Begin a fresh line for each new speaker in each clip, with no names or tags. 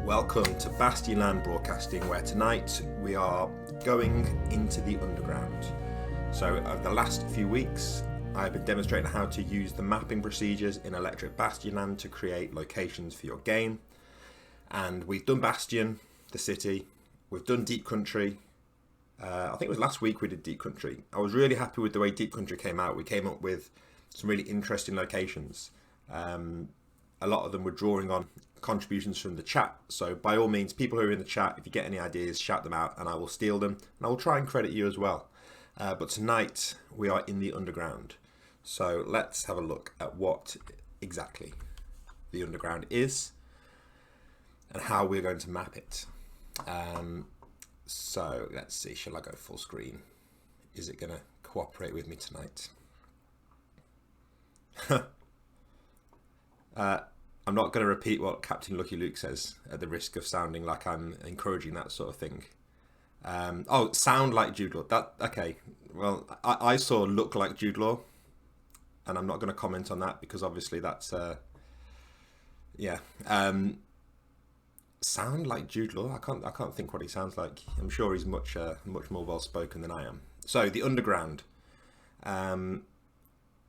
Welcome to Bastionland Broadcasting, where tonight we are going into the underground. So over the last few weeks, I've been demonstrating how to use the mapping procedures in Electric Bastionland to create locations for your game. And we've done Bastion, the city, we've done Deep Country. I think it was last week we did Deep Country. I was really happy with the way Deep Country came out. We came up with some really interesting locations. A lot of them were drawing on contributions from the chat. So by all means, people who are in the chat, if you get any ideas, shout them out and I will steal them. And I will try and credit you as well. But tonight we are in the underground. So let's have a look at what exactly the underground is and how we're going to map it. So let's see, shall I go full screen? Is it going to cooperate with me tonight? I'm not going to repeat what Captain Lucky Luke says at the risk of sounding like I'm encouraging that sort of thing. Oh, sound like Jude Law. Okay. Well, I saw look like Jude Law, and I'm not going to comment on that because obviously that's sound like Jude Law. I can't think what he sounds like. I'm sure he's much more well spoken than I am. So the underground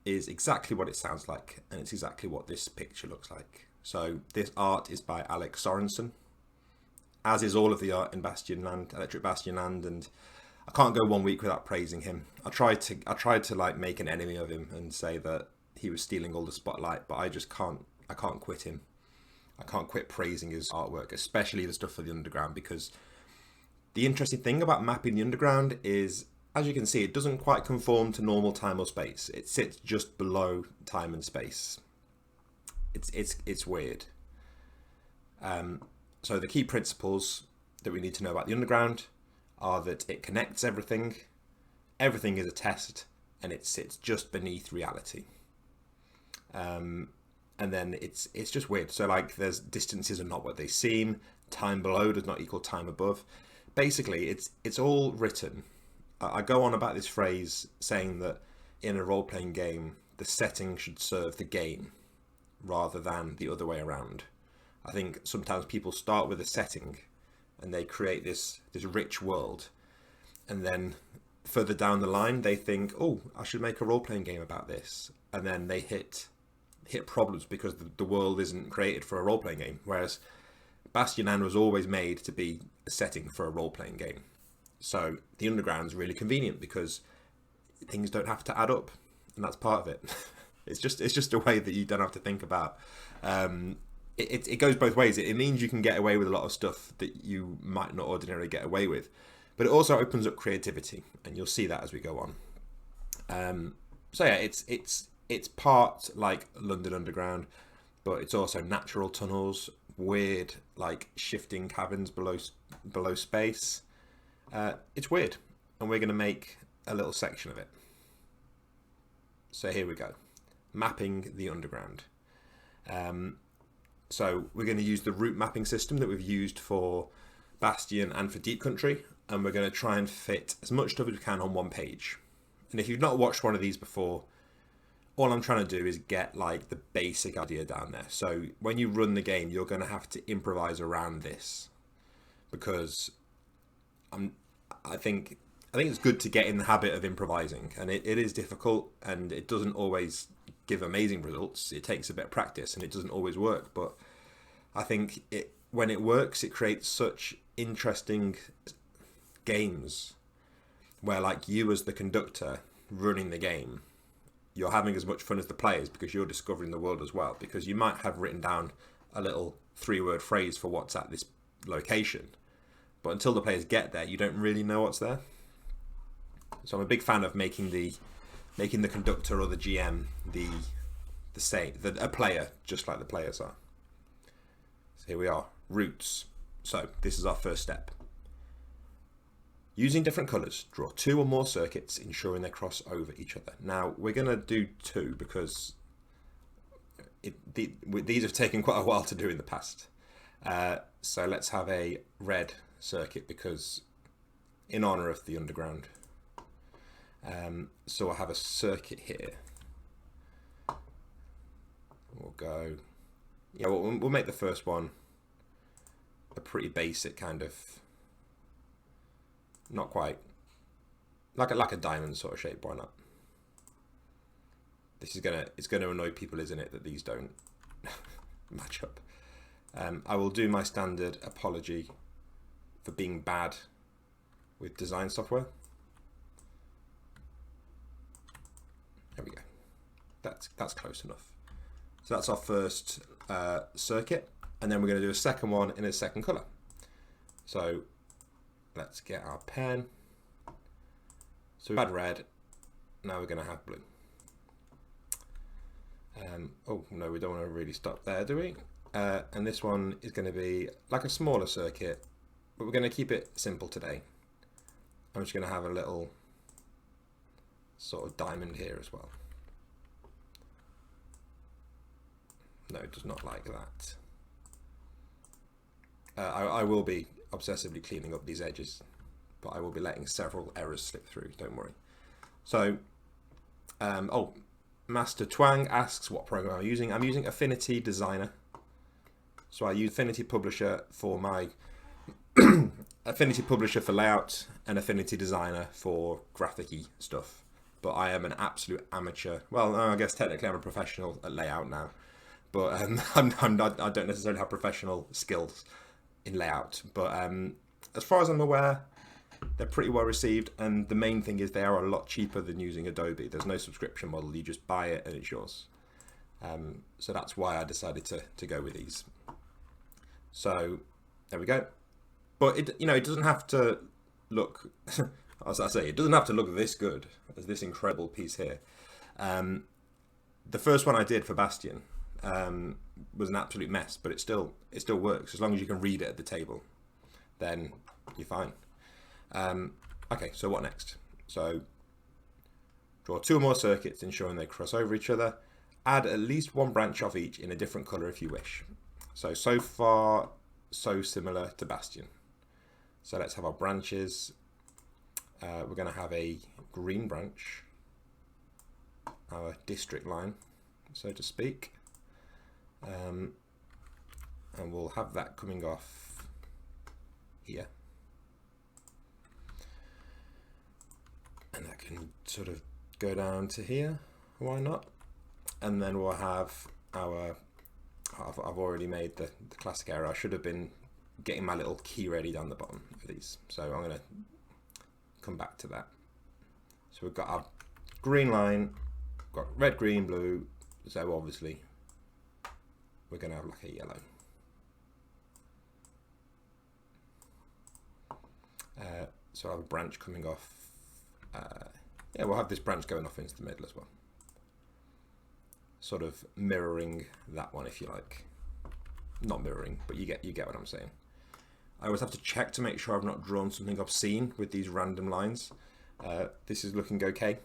is exactly what it sounds like, and it's exactly what this picture looks like. So this art is by Alex Sorensen, as is all of the art in Bastionland, Electric Bastionland, and I can't go 1 week without praising him. I tried to like make an enemy of him and say that he was stealing all the spotlight, but I just can't. I can't quit him. I can't quit praising his artwork, especially the stuff for the underground, because the interesting thing about mapping the underground is, as you can see, it doesn't quite conform to normal time or space. It sits just below time and space. It's weird. So the key principles that we need to know about the underground are that it connects everything. Everything is a test, and it sits just beneath reality. And then it's just weird. So like, there's distances are not what they seem. Time below does not equal time above. Basically, it's all written. I go on about this phrase saying that in a role-playing game, the setting should serve the game rather than the other way around. I think sometimes people start with a setting and they create this rich world, and then further down the line they think, oh, I should make a role-playing game about this, and then they hit problems because the world isn't created for a role-playing game, whereas Bastionland was always made to be a setting for a role-playing game. So the underground is really convenient because things don't have to add up, and that's part of it. It's just a way that you don't have to think about. It goes both ways. It means you can get away with a lot of stuff that you might not ordinarily get away with, but it also opens up creativity, and you'll see that as we go on. So yeah, it's part like London Underground, but it's also natural tunnels, weird like shifting caverns below space. It's weird, and we're going to make a little section of it. So here we go, mapping the underground. So we're going to use the route mapping system that we've used for Bastion and for Deep Country, and we're going to try and fit as much stuff as we can on one page. And if you've not watched one of these before, all I'm trying to do is get like the basic idea down there. So when you run the game, you're going to have to improvise around this, because I think it's good to get in the habit of improvising, and it is difficult, and it doesn't always give amazing results. It takes a bit of practice, and it doesn't always work, but I think when it works, it creates such interesting games where, like, you as the conductor running the game, you're having as much fun as the players because you're discovering the world as well, because you might have written down a little 3-word phrase for what's at this location, but until the players get there, you don't really know what's there. So I'm a big fan of making the conductor or the GM a player, just like the players are. So here we are, routes. So this is our first step. Using different colours, draw 2 or more circuits, ensuring they cross over each other. Now we're going to do 2 because these have taken quite a while to do in the past. So let's have a red circuit, because in honour of the underground. So I have a circuit here. We'll go, yeah, we'll make the first one a pretty basic kind of, not quite, like a diamond sort of shape. Why not? This is it's gonna annoy people, isn't it, that these don't match up. I will do my standard apology for being bad with design software. There we go. That's close enough. So that's our first circuit, and then we're going to do a second one in a second color. So let's get our pen. So we've had red, now we're going to have blue. Oh no, we don't want to really stop there, do we? And this one is going to be like a smaller circuit, but we're going to keep it simple today. I'm just going to have a little sort of diamond here as well. No, it does not like that. I will be obsessively cleaning up these edges, but I will be letting several errors slip through, don't worry. So, oh, Master Twang asks what program I'm using. I'm using Affinity Designer. So I use Affinity Publisher for my Affinity Publisher for layout and Affinity Designer for graphic-y stuff. But I am an absolute amateur. Well, I guess technically I'm a professional at layout now, but I'm not, I don't necessarily have professional skills in layout. But as far as I'm aware, they're pretty well received, and the main thing is they are a lot cheaper than using Adobe. There's no subscription model, you just buy it and it's yours. So that's why I decided to go with these. So there we go. But it doesn't have to look, as I say, it doesn't have to look this good as this incredible piece here. The first one I did for Bastion was an absolute mess, but it still works as long as you can read it at the table. Then you're fine. Okay, so what next? So draw 2 more circuits, ensuring they cross over each other. Add at least 1 branch off each in a different color if you wish. So far, so similar to Bastion. So let's have our branches. We're going to have a green branch, our district line, so to speak. And we'll have that coming off here. And that can sort of go down to here, why not? And then we'll have our, I've already made the classic error. I should have been getting my little key ready down the bottom of these. So I'm going to come back to that. So we've got our green line, got red, green, blue. So obviously we're going to have like a yellow. So I have a branch coming off. Yeah, we'll have this branch going off into the middle as well. Sort of mirroring that one, if you like. Not mirroring, but you get what I'm saying. I always have to check to make sure I've not drawn something obscene with these random lines. This is looking okay.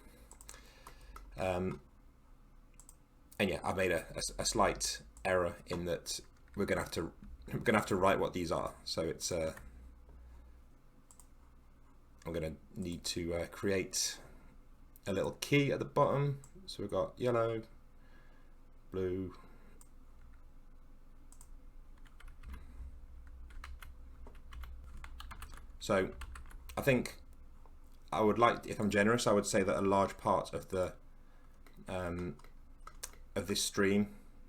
And yeah, I made a slight error in that we're gonna have to write what these are. So it's I'm gonna need to create a little key at the bottom. So we've got yellow, blue, so I think I would like, if I'm generous, I would say that a large part of the of this stream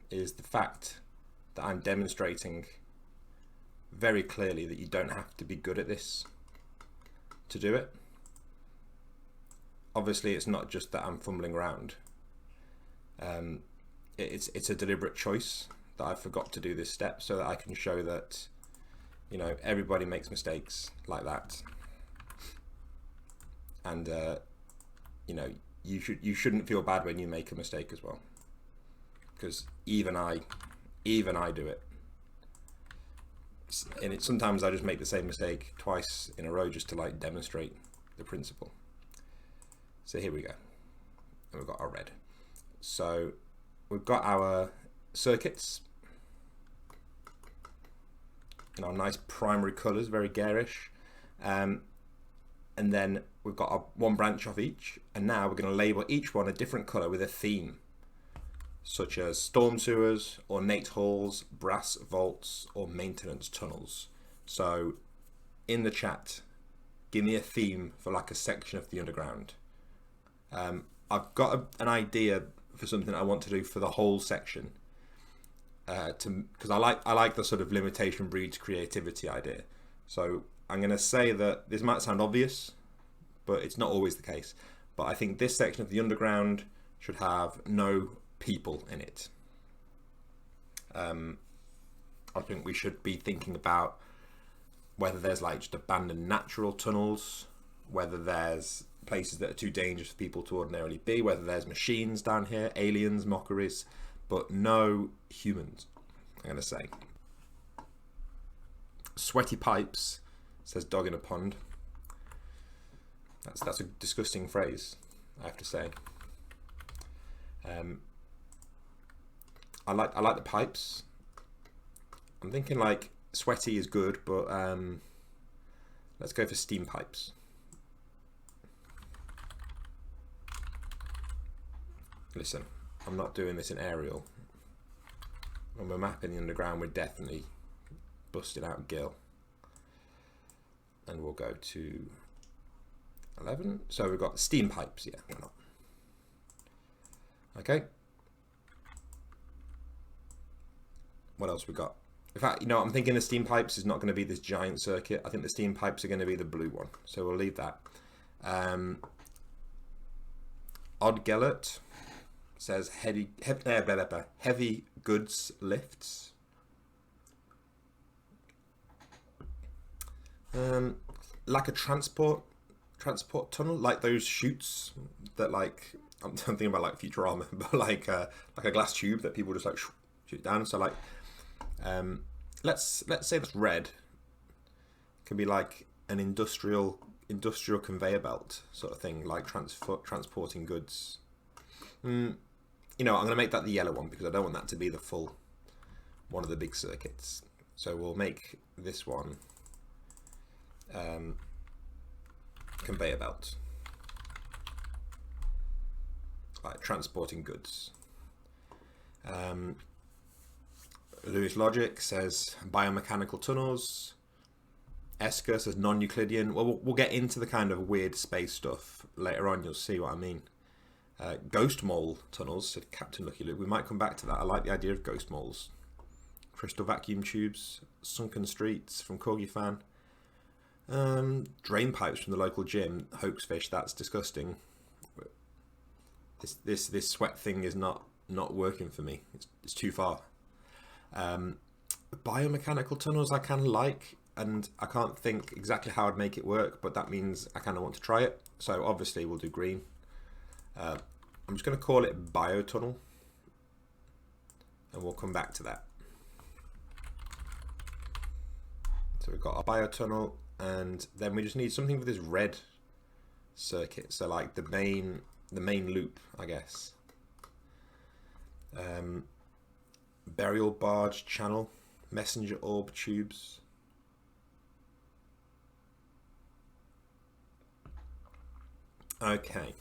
is the fact that I'm demonstrating very clearly that you don't have to be good at this to do it. Obviously, it's not just that I'm fumbling around. It's a deliberate choice that I forgot to do this step so that I can show that, you know, everybody makes mistakes like that, and you know, you shouldn't feel bad when you make a mistake as well, because even I do it. And sometimes I just make the same mistake twice in a row just to like demonstrate the principle. So here we go, and we've got our red. So we've got our circuits in our nice primary colours, very garish, and then we've got our 1 branch off each, and now we're going to label each one a different colour with a theme, such as storm sewers, ornate halls, brass vaults, or maintenance tunnels. So in the chat, give me a theme for like a section of the underground. I've got an idea for something I want to do for the whole section. Because I like the sort of limitation breeds creativity idea. So I'm going to say that this might sound obvious, but it's not always the case. But I think this section of the underground should have no people in it. I think we should be thinking about whether there's like just abandoned natural tunnels, whether there's places that are too dangerous for people to ordinarily be, whether there's machines down here, aliens, mockeries, but no humans, I'm going to say. Sweaty pipes, says dog in a pond. That's a disgusting phrase, I have to say. I like the pipes. I'm thinking like sweaty is good, but let's go for steam pipes. Listen, I'm not doing this in aerial. When we're mapping the underground, we're definitely busting out Gil. And we'll go to 11. So we've got steam pipes, yeah, why not? Okay. What else we got? In fact, you know, I'm thinking the steam pipes is not going to be this giant circuit. I think the steam pipes are going to be the blue one. So we'll leave that. Odd Gellert says heavy goods lifts. Like a transport tunnel, like those chutes that like I'm thinking about like Futurama, but like a glass tube that people just like shoot down. So like let's say that's red. It can be like an industrial conveyor belt sort of thing, like transporting goods. You know, I'm going to make that the yellow one because I don't want that to be the full one of the big circuits. So we'll make this one conveyor belt, like transporting goods. Lewis Logic says biomechanical tunnels. Esker says non-Euclidean. Well, we'll get into the kind of weird space stuff later on. You'll see what I mean. Ghost mole tunnels, said Captain Lucky Luke. We might come back to that. I like the idea of ghost moles. Crystal vacuum tubes. Sunken streets from Corgi Fan. Drain pipes from the local gym. Hoaxfish, that's disgusting. This sweat thing is not working for me. It's too far. Biomechanical tunnels I kind of like, and I can't think exactly how I'd make it work, but that means I kind of want to try it. So obviously we'll do green. I'm just going to call it biotunnel, and we'll come back to that. So we've got our biotunnel, and then we just need something for this red circuit. So like the main loop, I guess. Burial barge channel, messenger orb tubes. Okay,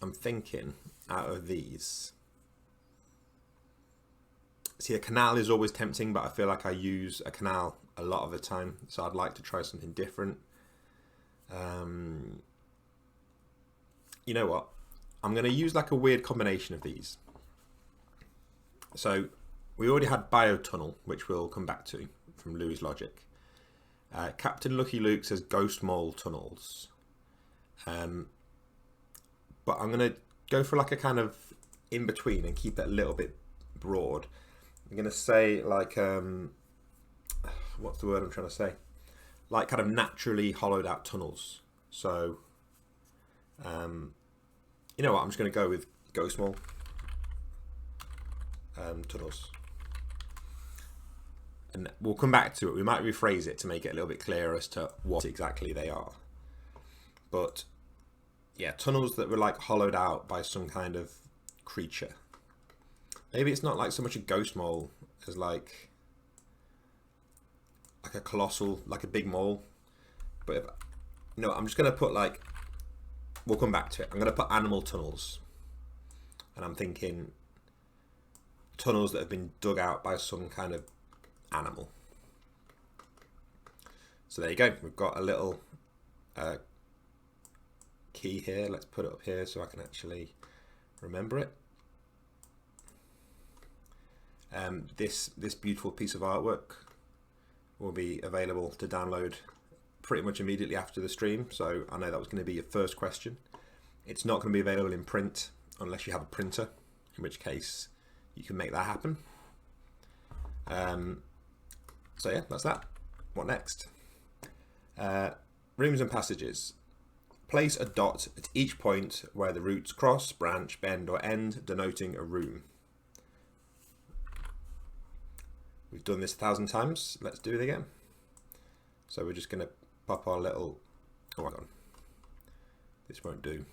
I'm thinking out of these. See, a canal is always tempting, but I feel like I use a canal a lot of the time, so I'd like to try something different. You know what? I'm going to use like a weird combination of these. So we already had biotunnel, which we'll come back to from Louis Logic. Captain Lucky Luke says ghost mole tunnels. But I'm going to go for like a kind of in between and keep it a little bit broad. I'm going to say like, what's the word I'm trying to say? Like kind of naturally hollowed out tunnels. So, you know what? I'm just going to go with ghost mole tunnels. And we'll come back to it. We might rephrase it to make it a little bit clearer as to what exactly they are. But yeah, tunnels that were like hollowed out by some kind of creature. Maybe it's not like so much a ghost mole as like a colossal, like a big mole. But if, no, I'm just going to put like, we'll come back to it. I'm going to put animal tunnels. And I'm thinking tunnels that have been dug out by some kind of animal. So there you go. We've got a little key here. Let's put it up here so I can actually remember it. This beautiful piece of artwork will be available to download pretty much immediately after the stream. So I know that was going to be your first question. It's not going to be available in print unless you have a printer, in which case you can make that happen. So yeah, that's that. What next? Rooms and passages. Place a dot at each point where the routes cross, branch, bend or end, denoting a room. We've done this 1,000 times. Let's do it again. So we're just going to pop our little, oh my god, this won't do.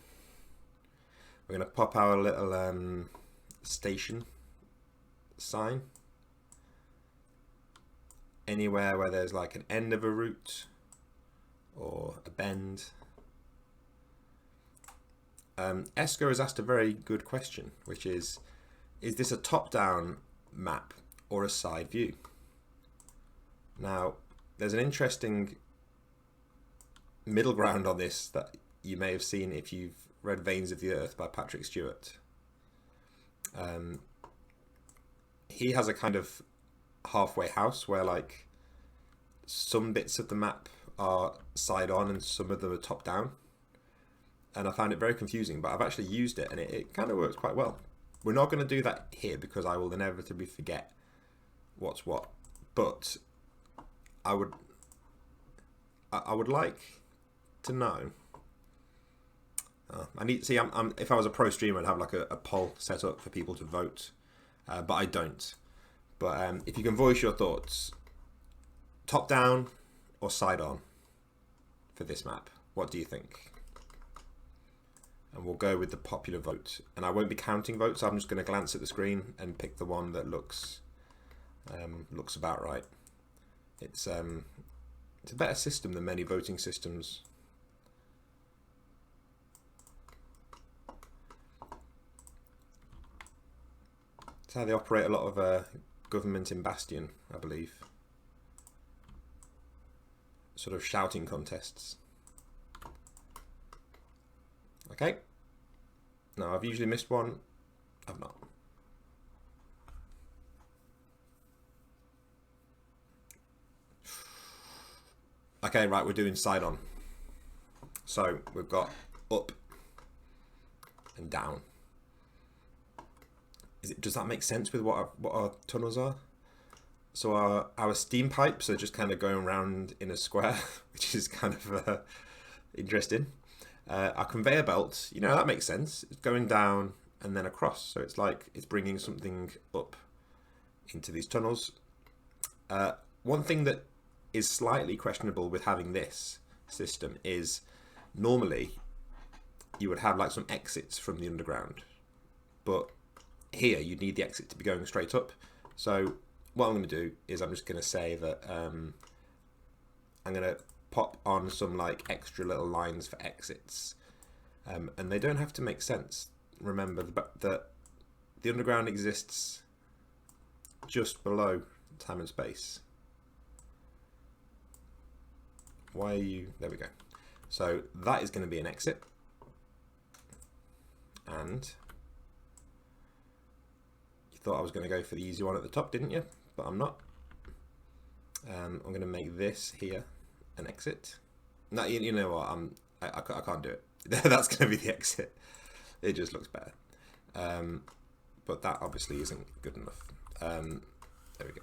We're going to pop our little station sign anywhere where there's like an end of a route or a bend. Esker has asked a very good question, which is this a top-down map or a side view? Now, there's an interesting middle ground on this that you may have seen if you've read Veins of the Earth by Patrick Stewart. He has a kind of halfway house where like some bits of the map are side on and some of them are top down. And I found it very confusing, but I've actually used it and it kind of works quite well. We're not going to do that here because I will inevitably forget what's what, but I would like to know. I need see. If I was a pro streamer, I'd have like a poll set up for people to vote, but I don't. But if you can voice your thoughts, top down or side on for this map, what do you think? And we'll go with the popular vote. And I won't be counting votes. I'm just going to glance at the screen and pick the one that looks about right. It's a better system than many voting systems. It's how they operate a lot of government in Bastion, I believe. Sort of shouting contests. Okay. No, I've usually missed one. I've not. Okay, right, we're doing side on. So we've got up and down. Does that make sense with what our tunnels are? So our steam pipes are just kind of going around in a square, which is kind of interesting. Our conveyor belt, you know, that makes sense. It's going down and then across. So it's like it's bringing something up into these tunnels. One thing that is slightly questionable with having this system is normally you would have like some exits from the underground. But here you need the exit to be going straight up. So what I'm going to do is I'm just going to say that I'm going to pop on some like extra little lines for exits, and they don't have to make sense. Remember that the underground exists just below time and space. Why are you, there we go. So that is going to be an exit, and you thought I was going to go for the easy one at the top, didn't you? But I'm not. I'm going to make this here an exit. No, you know what? I can't do it. That's going to be the exit. It just looks better. But that obviously isn't good enough. There we go.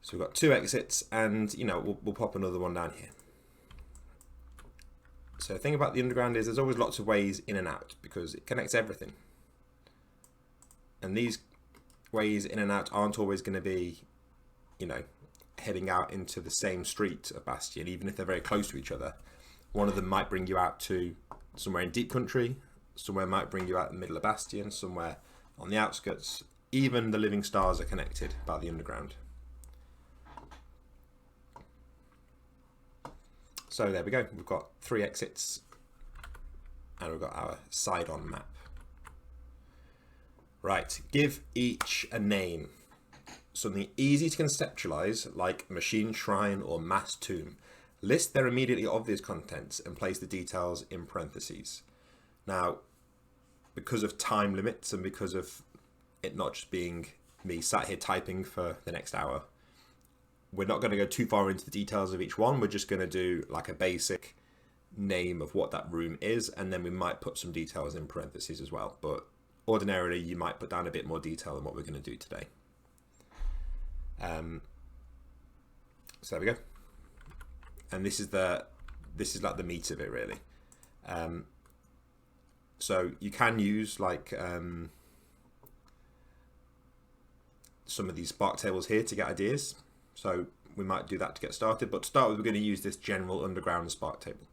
So we've got two exits, and you know we'll pop another one down here. So the thing about the underground is there's always lots of ways in and out because it connects everything. And these ways in and out aren't always going to be, you know, heading out into the same street of Bastion, even if they're very close to each other. One of them might bring you out to somewhere in deep country, somewhere might bring you out in the middle of Bastion, somewhere on the outskirts. Even the living stars are connected by the underground. So there we go, we've got 3 exits and we've got our side-on map. Right, give each a name. Something easy to conceptualize like machine shrine or mass tomb. List their immediately obvious contents and place the details in parentheses. Now, because of time limits and because of it not just being me sat here typing for the next hour, we're not going to go too far into the details of each one. We're just going to do like a basic name of what that room is, and then we might put some details in parentheses as well. But ordinarily, you might put down a bit more detail than what we're going to do today. So there we go. And this is like the meat of it, really. So you can use like some of these Spark tables here to get ideas. So we might do that to get started. But to start with, we're going to use this general underground Spark table.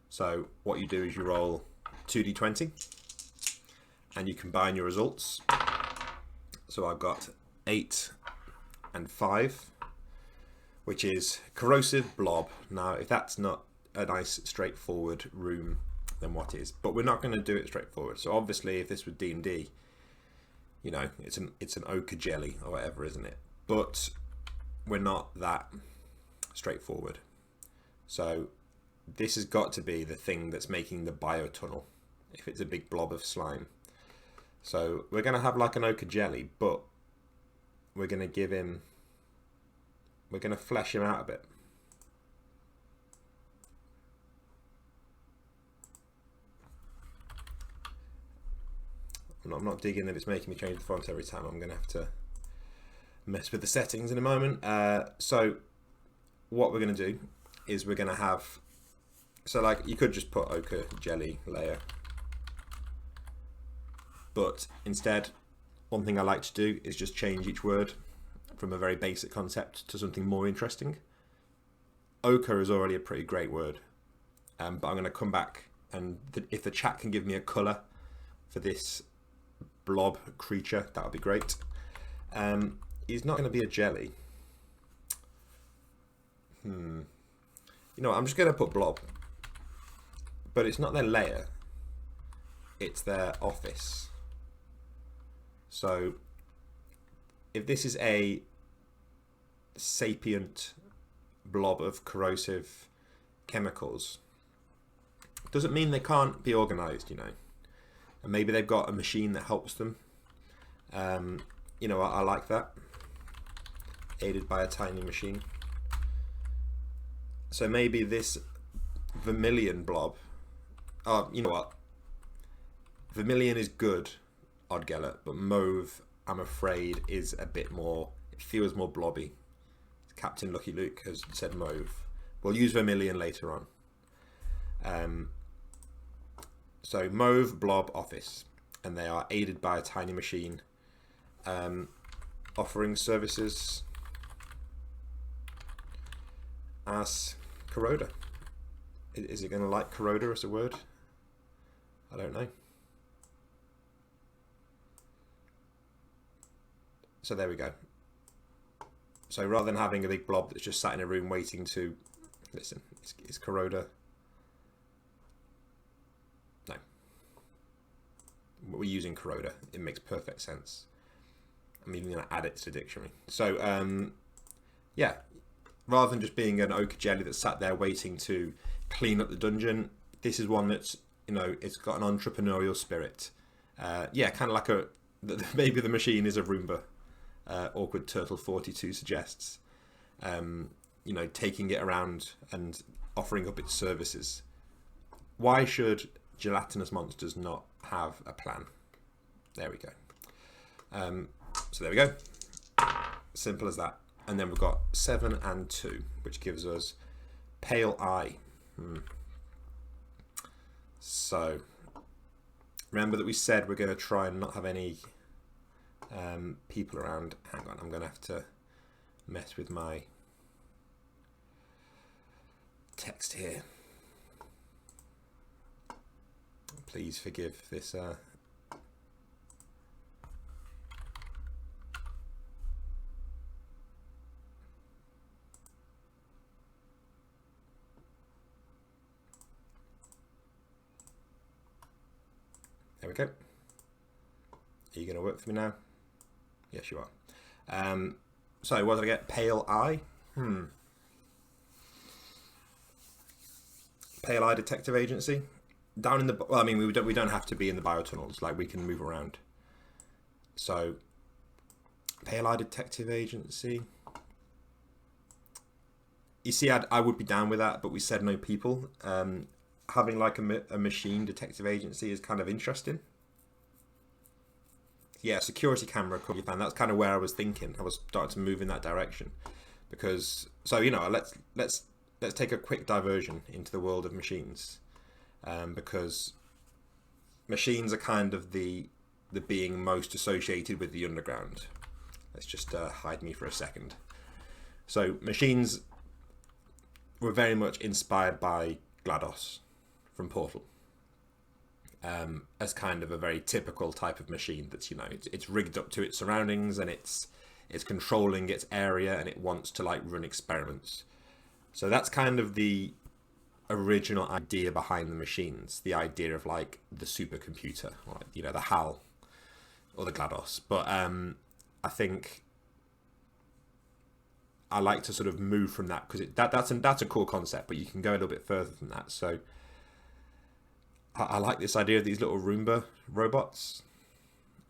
So what you do is you roll 2d20 and you combine your results. So I've got 8 and 5, which is corrosive blob. Now, if that's not a nice straightforward room, then what is? But we're not going to do it straightforward. So obviously, if this was D&D, you know, it's an ochre jelly or whatever, isn't it? But we're not that straightforward. So this has got to be the thing that's making the biotunnel, if it's a big blob of slime. So we're going to have like an ochre jelly, but we're going to flesh him out a bit. I'm not digging that it's making me change the font every time. I'm going to have to mess with the settings in a moment. So what we're going to do is we're going to have, so like you could just put ochre jelly layer, but instead one thing I like to do is just change each word from a very basic concept to something more interesting. Ochre is already a pretty great word, but I'm going to come back and if the chat can give me a colour for this blob creature, that would be great. He's not going to be a jelly. You know what, I'm just going to put blob, but it's not their layer, it's their office. So if this is a sapient blob of corrosive chemicals, doesn't mean they can't be organized, you know. And maybe they've got a machine that helps them. You know, I like that. Aided by a tiny machine. So maybe this vermilion blob. Oh, you know what? Vermilion is good, Oddgeller, but mauve, I'm afraid, is a bit more, it feels more blobby. Captain Lucky Luke has said mauve. We'll use vermilion later on. So mauve blob office, and they are aided by a tiny machine, offering services as corroder. Is it going to like corroder as a word? I don't know. So there we go. So rather than having a big blob that's just sat in a room waiting to listen, is corroder. No. We're using corroder. It makes perfect sense. I'm even going to add it to the dictionary. So yeah, rather than just being an ochre jelly that's sat there waiting to clean up the dungeon, this is one that's, you know, it's got an entrepreneurial spirit. Yeah, kind of like maybe the machine is a Roomba. Awkward Turtle 42 suggests, you know, taking it around and offering up its services. Why should gelatinous monsters not have a plan? There we go. So there we go. Simple as that. And then we've got 7 and 2, which gives us Pale Eye. So remember that we said we're going to try and not have any people around. Hang on, I'm going to have to mess with my text here. Please forgive this. There we go. Are you going to work for me now? Yes, you are. So what did I get? Pale Eye. Pale Eye Detective Agency. Down in the, well, I mean, we don't have to be in the biotunnels. Like, we can move around. So, Pale Eye Detective Agency. You see, I would be down with that, but we said no people. Having like a machine detective agency is kind of interesting. Yeah, security camera could be fun. That's kind of where I was thinking. I was starting to move in that direction, because so you know, let's take a quick diversion into the world of machines, because machines are kind of the being most associated with the underground. Let's just hide me for a second. So machines were very much inspired by GLaDOS from Portal, as kind of a very typical type of machine that's, you know, it's rigged up to its surroundings, and it's controlling its area, and it wants to like run experiments. So that's kind of the original idea behind the machines, the idea of like the supercomputer, or, you know, the HAL or the GLaDOS. But I think I like to sort of move from that, because that's a cool concept, but you can go a little bit further than that. So I like this idea of these little Roomba robots,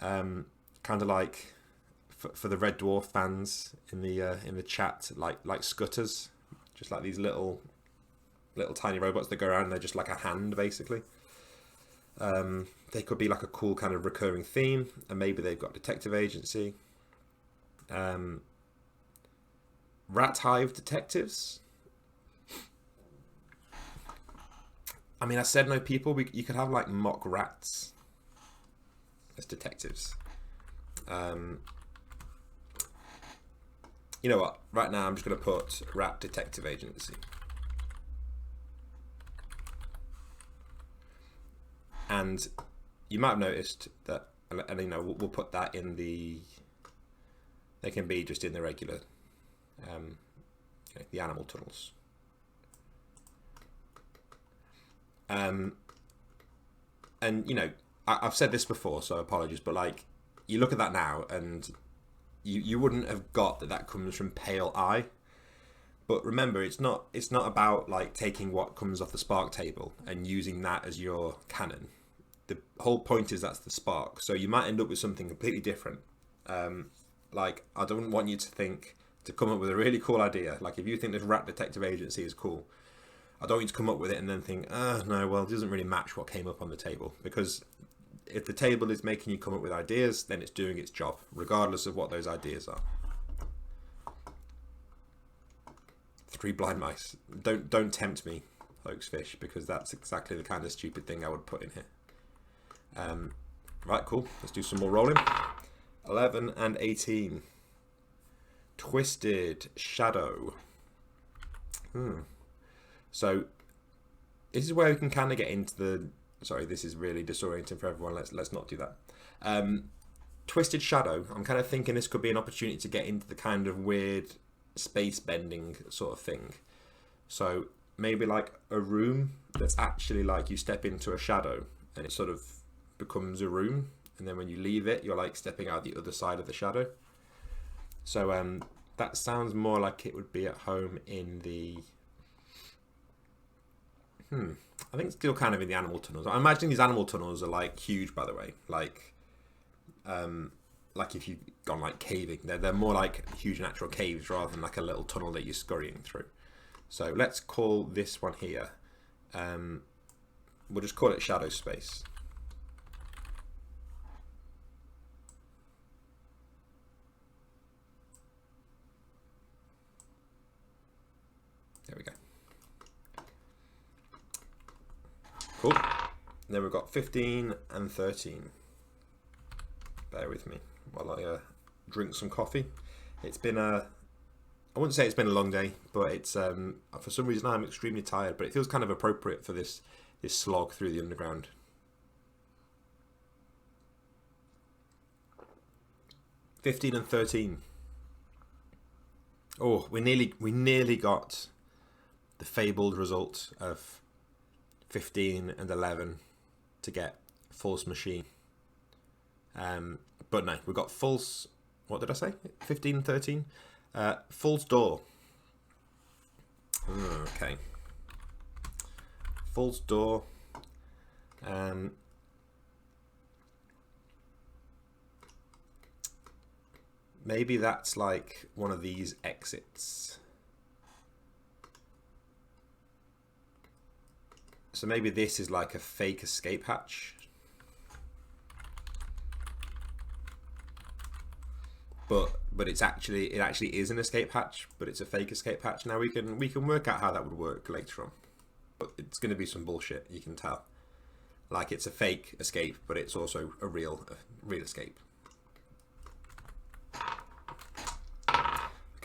kind of like for the Red Dwarf fans in the chat, like Scutters, just like these little tiny robots that go around, and they're just like a hand basically. They could be like a cool kind of recurring theme, and maybe they've got detective agency. Rat Hive detectives. I mean, I said no people. You could have like mock rats as detectives. You know what? Right now, I'm just going to put Rat Detective Agency. And you might have noticed that, and you know, we'll put that in the. They can be just in the regular. The animal tunnels. And you know, I've said this before, so apologies, but like, you look at that now, and you wouldn't have got that comes from Pale Eye. But remember, it's not about like taking what comes off the spark table and using that as your canon. The whole point is that's the spark. So you might end up with something completely different. Like, I don't want you to come up with a really cool idea. Like, if you think this Rat Detective Agency is cool, I don't want you to come up with it and then think, no, well, it doesn't really match what came up on the table. Because if the table is making you come up with ideas, then it's doing its job, regardless of what those ideas are. 3 blind mice. Don't tempt me, Hoaxfish, because that's exactly the kind of stupid thing I would put in here. Right, cool. Let's do some more rolling. 11 and 18. Twisted Shadow. So this is where we can kind of get into the. Sorry, this is really disorienting for everyone. Let's not do that. Twisted Shadow. I'm kind of thinking this could be an opportunity to get into the kind of weird space bending sort of thing. So maybe like a room that's actually like you step into a shadow and it sort of becomes a room, and then when you leave it, you're like stepping out the other side of the shadow. So that sounds more like it would be at home in the. I think it's still kind of in the animal tunnels. I imagine these animal tunnels are like huge, by the way. Like if you've gone like caving, they're more like huge natural caves rather than like a little tunnel that you're scurrying through. So let's call this one here. We'll just call it Shadow Space. There we go. Cool. And then we've got 15 and 13. Bear with me while I drink some coffee. It's been I wouldn't say it's been a long day, but it's for some reason I'm extremely tired, but it feels kind of appropriate for this slog through the underground. $15 and 13. Oh, we nearly got the fabled result of 15 and 11 to get false machine. But no, we got false. What did I say? 15 and 13. False door. Okay. false door. Maybe that's like one of these exits. So maybe this is like a fake escape hatch. But it actually is an escape hatch, but it's a fake escape hatch. Now we can work out how that would work later on. But it's going to be some bullshit, you can tell. Like it's a fake escape, but it's also a real escape.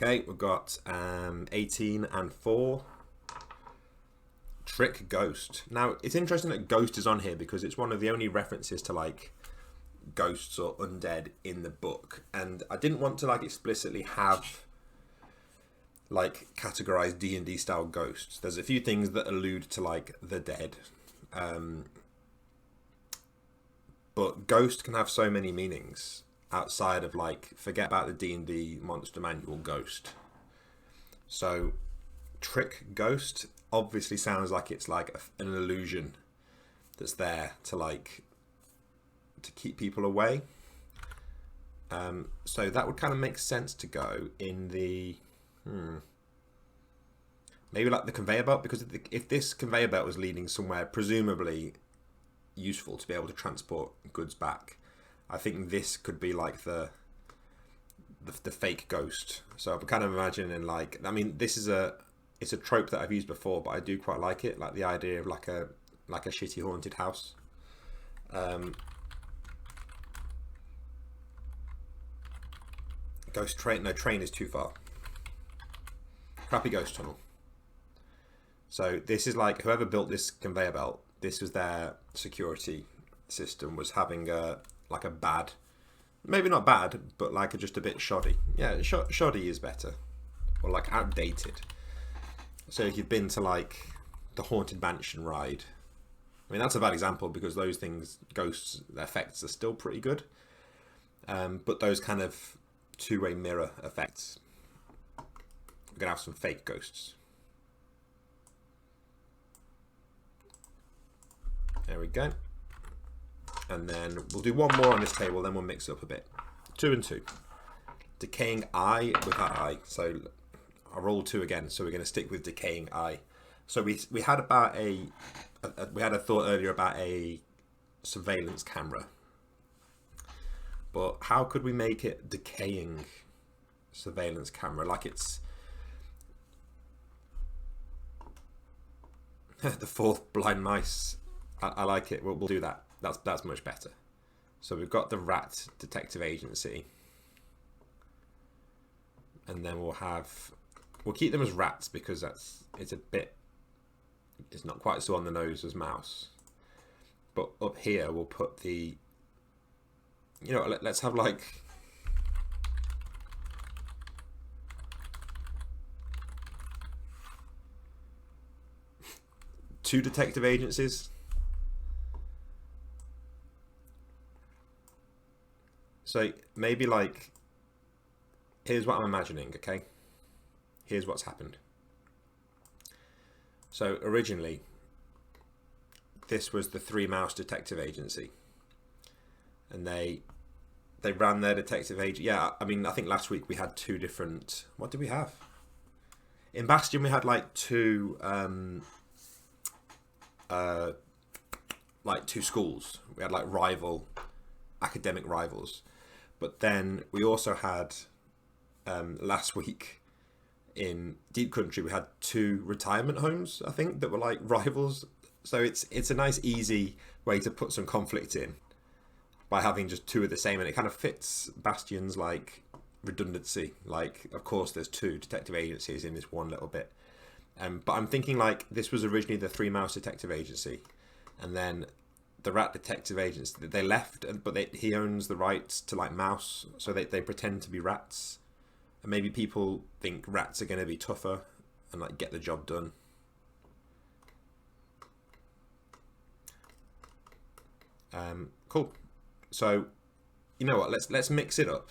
Okay, we've got 18 and 4. Trick Ghost. Now, it's interesting that Ghost is on here because it's one of the only references to like ghosts or undead in the book. And I didn't want to like explicitly have like categorized D&D style ghosts. There's a few things that allude to like the dead. But ghost can have so many meanings outside of like, forget about the D&D monster manual ghost. So Trick Ghost obviously sounds like it's like an illusion that's there to like to keep people away. So that would kind of make sense to go in the maybe like the conveyor belt, because if this conveyor belt was leading somewhere presumably useful to be able to transport goods back, I think this could be like the fake ghost. So I'm kind of imagining like, I mean, this is it's a trope that I've used before, but I do quite like it, like the idea of like a shitty haunted house. Ghost train, no, train is too far. Crappy ghost tunnel. So this is like, whoever built this conveyor belt, this was their security system, was having like a bad, maybe not bad, but like just a bit shoddy. Yeah, shoddy is better, or like outdated. So if you've been to like the Haunted Mansion ride, I mean that's a bad example because those things, ghosts, the effects are still pretty good, but those kind of two-way mirror effects, we're gonna have some fake ghosts. There we go. And then we'll do one more on this table, then we'll mix it up a bit. 2 and 2. Decaying eye with that eye. So I rolled 2 again, so we're going to stick with decaying eye. So we had about we had a thought earlier about a surveillance camera. But how could we make it decaying surveillance camera? Like it's the 4th blind mice. I like it. We'll do that. That's much better. So we've got the rat detective agency, and then we'll keep them as rats because it's not quite so on the nose as mouse. But up here we'll put the, you know, let's have like two detective agencies. So maybe like, here's what I'm imagining, okay? Here's what's happened. So originally, this was the 3 Mouse Detective Agency. And they ran their detective agent. Yeah, I mean, I think last week we had 2 different, what did we have? In Bastion we had like 2 schools. We had like academic rivals. But then we also had, last week in Deep Country, we had 2 retirement homes, I think, that were like rivals. So it's a nice, easy way to put some conflict in by having just 2 of the same, and it kind of fits Bastion's like redundancy. Like, of course, there's 2 detective agencies in this one little bit. But I'm thinking like this was originally the 3 Mouse Detective Agency, and then the Rat Detective Agency, they left, but he owns the rights to like mouse, so they pretend to be rats, and maybe people think rats are going to be tougher and like get the job done. Cool. So you know what, let's mix it up,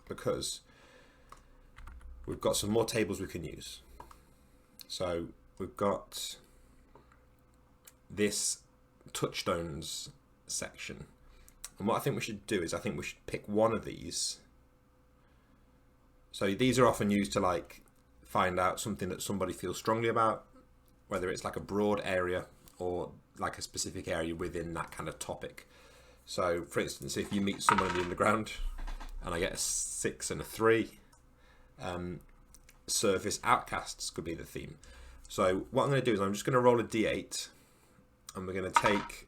because we've got some more tables we can use. So we've got this Touchstones section. And what I think we should do is I think we should pick one of these. So these are often used to like find out something that somebody feels strongly about, whether it's like a broad area or like a specific area within that kind of topic. So for instance, if you meet someone in the underground and I get a 6 and a 3, surface outcasts could be the theme. So what I'm going to do is I'm just going to roll a d8 and we're going to take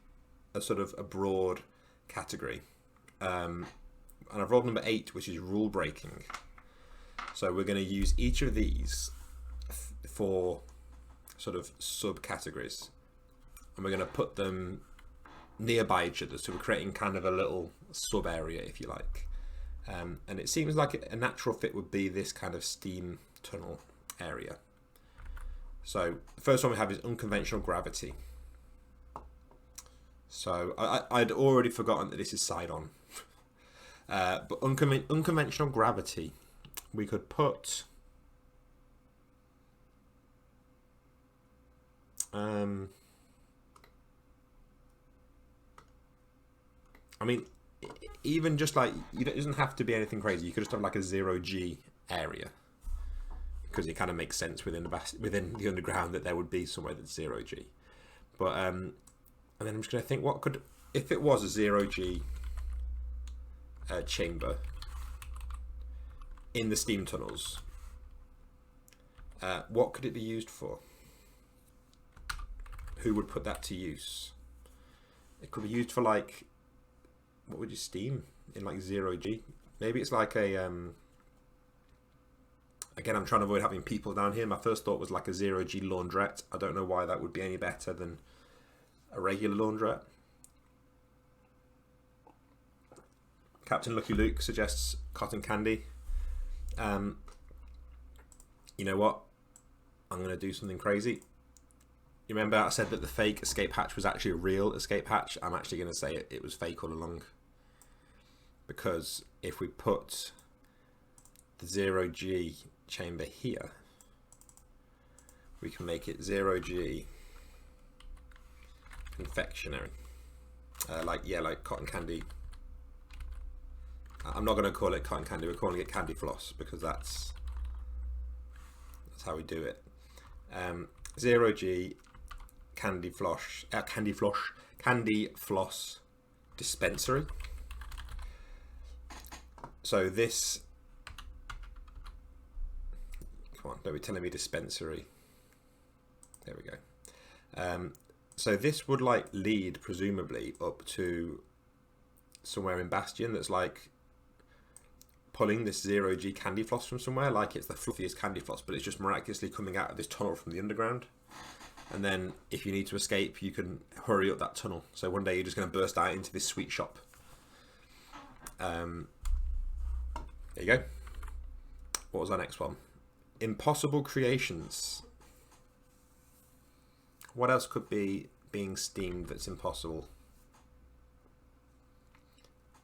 a sort of a broad category. And I've rolled number 8, which is rule breaking. So we're going to use each of these for sort of subcategories, and we're going to put them nearby each other. So we're creating kind of a little sub area, if you like. And it seems like a natural fit would be this kind of steam tunnel area. So the first one we have is unconventional gravity. So I'd already forgotten that this is side on. But unconventional gravity, we could put I mean, even just like, it doesn't have to be anything crazy. You could just have like a 0G area, because it kind of makes sense within the underground that there would be somewhere that's 0G. But and then I'm just going to think, what could, if it was a 0G chamber in the steam tunnels, what could it be used for? Who would put that to use? It could be used for like, what would you steam in like 0G? Maybe it's like a again, I'm trying to avoid having people down here. My first thought was like a 0G laundrette. I don't know why that would be any better than a regular laundrette. Captain Lucky Luke suggests cotton candy. You know what? I'm going to do something crazy. You remember I said that the fake escape hatch was actually a real escape hatch? I'm actually going to say it was fake all along. Because if we put the 0G chamber here, we can make it 0G confectionery. Like cotton candy. I'm not going to call it cotton candy, we're calling it candy floss, because that's how we do it. 0G candy floss dispensary. So this, come on, don't be telling me dispensary. There we go. So this would like lead presumably up to somewhere in Bastion that's like pulling this 0G candy floss from somewhere, like it's the fluffiest candy floss, but it's just miraculously coming out of this tunnel from the underground. And then if you need to escape, you can hurry up that tunnel. So one day you're just going to burst out into this sweet shop. There you go. What was our next one? Impossible creations. What else could be being steamed that's impossible?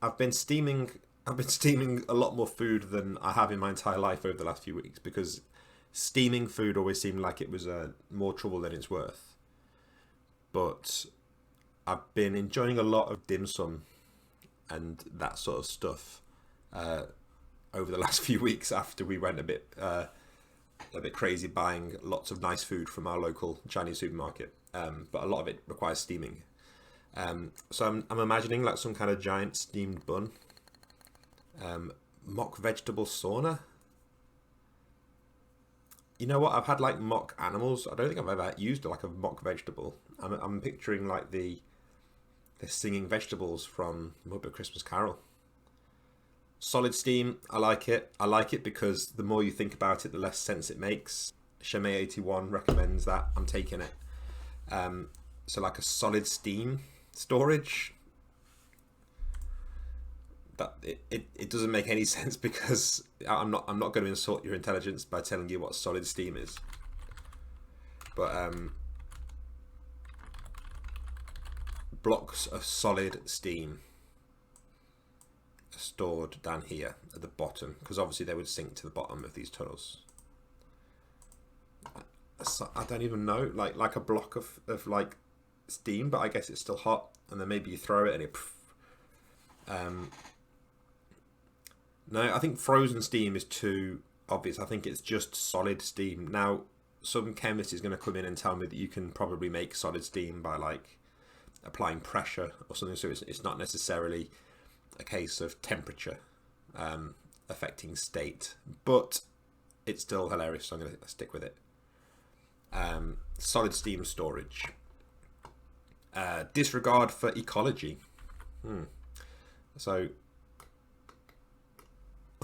I've been steaming a lot more food than I have in my entire life over the last few weeks, because steaming food always seemed like it was more trouble than it's worth. But I've been enjoying a lot of dim sum and that sort of stuff over the last few weeks, after we went a bit crazy buying lots of nice food from our local Chinese supermarket. But a lot of it requires steaming. So I'm imagining like some kind of giant steamed bun. Mock vegetable sauna. You know what? I've had like mock animals. I don't think I've ever used like a mock vegetable. I'm picturing like the singing vegetables from Muppet Christmas Carol. Solid steam. I like it. I like it because the more you think about it, the less sense it makes. Shemay81 recommends that. I'm taking it. So like a solid steam storage. That it doesn't make any sense, because I'm not going to insult your intelligence by telling you what solid steam is. But blocks of solid steam are stored down here at the bottom, because obviously they would sink to the bottom of these tunnels. I don't even know, like a block of like steam, but I guess it's still hot. And then maybe you throw it and it. No, I think frozen steam is too obvious. I think it's just solid steam. Now, some chemist is going to come in and tell me that you can probably make solid steam by like applying pressure or something. So it's not necessarily a case of temperature affecting state, but it's still hilarious. So I'm going to stick with it. Solid steam storage. Disregard for ecology. So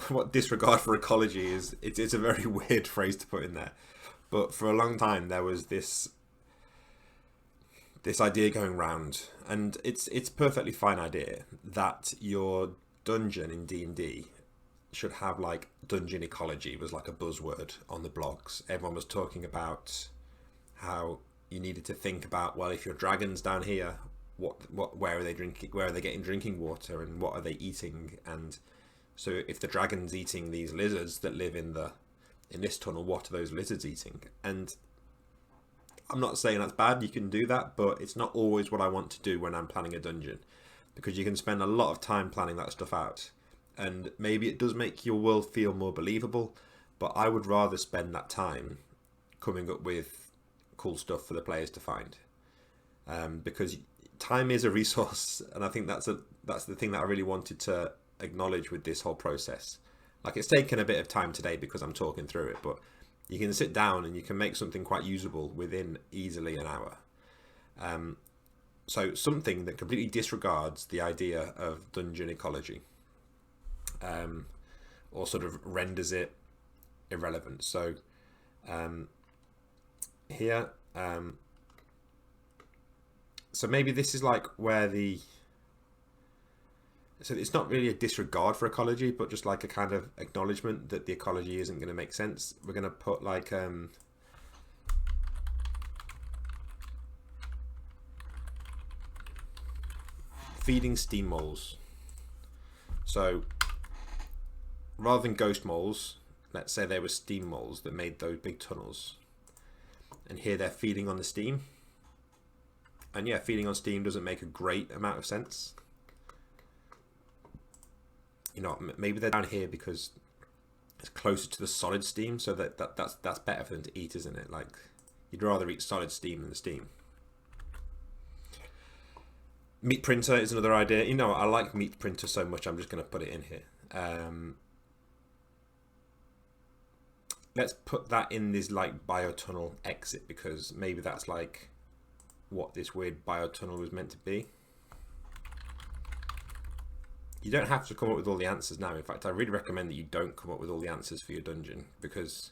what disregard for ecology is, it's a very weird phrase to put in there, but for a long time there was this idea going round, and it's a perfectly fine idea, that your dungeon in D&D should have like dungeon ecology was like a buzzword on the blogs. Everyone was talking about how you needed to think about, well, if your dragon's down here, where are they drinking, where are they getting drinking water, and what are they eating? And so if the dragon's eating these lizards that live in this tunnel, what are those lizards eating? And I'm not saying that's bad, you can do that, but it's not always what I want to do when I'm planning a dungeon, because you can spend a lot of time planning that stuff out, and maybe it does make your world feel more believable, but I would rather spend that time coming up with cool stuff for the players to find, because time is a resource, and I think that's the thing that I really wanted to acknowledge with this whole process. Like, it's taken a bit of time today because I'm talking through it, but you can sit down and you can make something quite usable within easily an hour. So something that completely disregards the idea of dungeon ecology, or sort of renders it irrelevant. So here, so maybe this is like where so it's not really a disregard for ecology, but just like a kind of acknowledgement that the ecology isn't going to make sense. We're going to put like feeding steam moles. So rather than ghost moles, let's say there were steam moles that made those big tunnels, and here they're feeding on the steam. And yeah, feeding on steam doesn't make a great amount of sense. You know, maybe they're down here because it's closer to the solid steam, so that's better for them to eat, isn't it? Like, you'd rather eat solid steam than the steam. Meat printer is another idea. You know, I like meat printer so much, I'm just going to put it in here. Let's put that in this like biotunnel exit, because maybe that's like what this weird biotunnel was meant to be. You don't have to come up with all the answers now. In fact, I really recommend that you don't come up with all the answers for your dungeon, because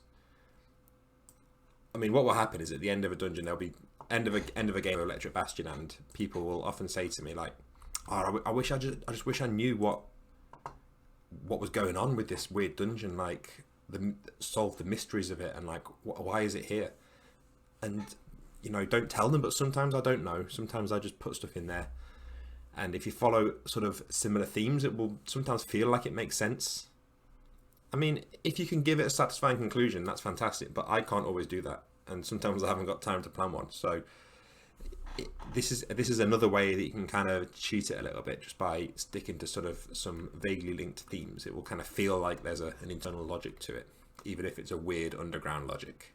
I mean, what will happen is at the end of a dungeon, there'll be end of a game of Electric Bastionland, people will often say to me like, "Oh, I just wish I knew what was going on with this weird dungeon, like solve the mysteries of it, and like why is it here?" And you know, don't tell them. But sometimes I don't know. Sometimes I just put stuff in there. And if you follow sort of similar themes, it will sometimes feel like it makes sense. I mean, if you can give it a satisfying conclusion, that's fantastic, but I can't always do that. And sometimes I haven't got time to plan one. So this is another way that you can kind of cheat it a little bit, just by sticking to sort of some vaguely linked themes. It will kind of feel like there's an internal logic to it, even if it's a weird underground logic.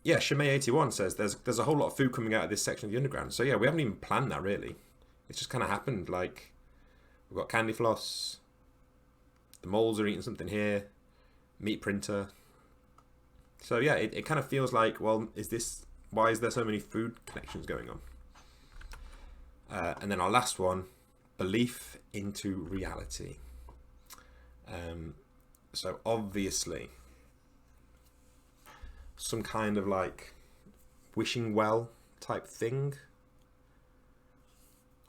Yeah, Shimei81 says there's a whole lot of food coming out of this section of the underground. So yeah, we haven't even planned that really. It's just kind of happened. Like, we've got candy floss, the moles are eating something here, meat printer. So yeah, it kind of feels like, well, why is there so many food connections going on? And then our last one, belief into reality. So obviously, some kind of like wishing well type thing,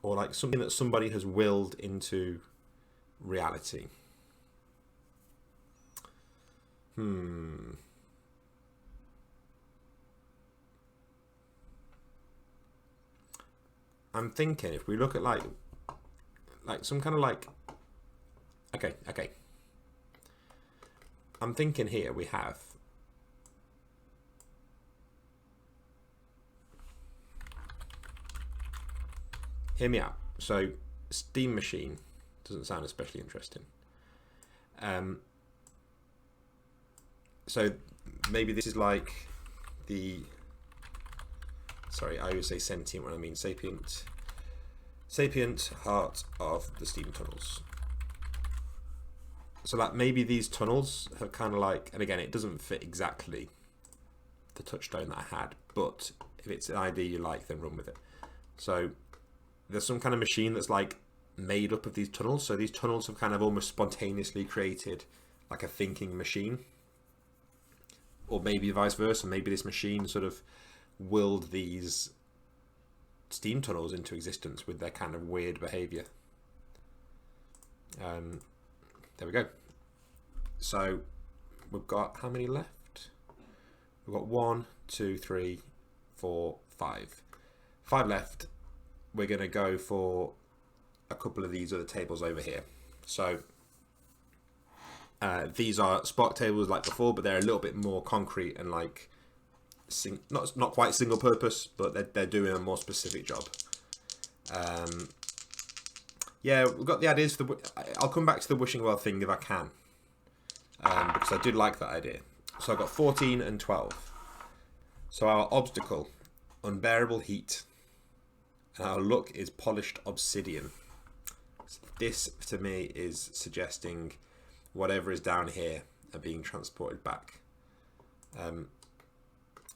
or like something that somebody has willed into reality. I'm thinking if we look at like some kind of like, okay. I'm thinking here we have hear me out. So steam machine doesn't sound especially interesting. So maybe this is like the, sorry, I always say sentient when I mean sapient heart of the steam tunnels. So like maybe these tunnels have kind of like, and again, it doesn't fit exactly the touchstone that I had, but if it's an idea you like, then run with it. So there's some kind of machine that's like made up of these tunnels. So these tunnels have kind of almost spontaneously created like a thinking machine, or maybe vice versa. Maybe this machine sort of willed these steam tunnels into existence with their kind of weird behavior. There we go. So we've got how many left? We've got 1, 2, 3, 4, 5. 5 left. We're going to go for a couple of these other tables over here. So these are spot tables like before, but they're a little bit more concrete and like not quite single purpose, but they're doing a more specific job. Yeah, we've got the ideas for the. I'll come back to the wishing well thing if I can, because I did like that idea. So I've got 14 and 12. So our obstacle, unbearable heat, and our look is polished obsidian. So this to me is suggesting whatever is down here are being transported back.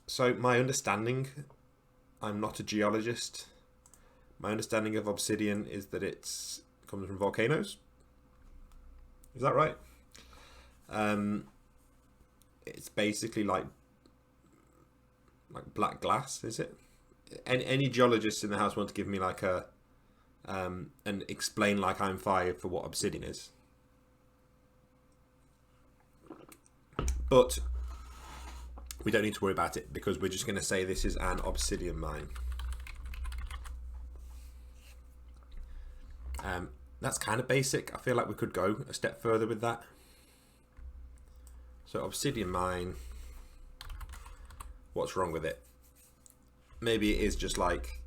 So my understanding, I'm not a geologist. My understanding of obsidian is that it comes from volcanoes. Is that right? It's basically like black glass, is it? Any geologists in the house want to give me like a and explain like I'm 5 for what obsidian is. But we don't need to worry about it because we're just going to say this is an obsidian mine. That's kind of basic. I feel like we could go a step further with that. So obsidian mine, what's wrong with it? Maybe it is just like,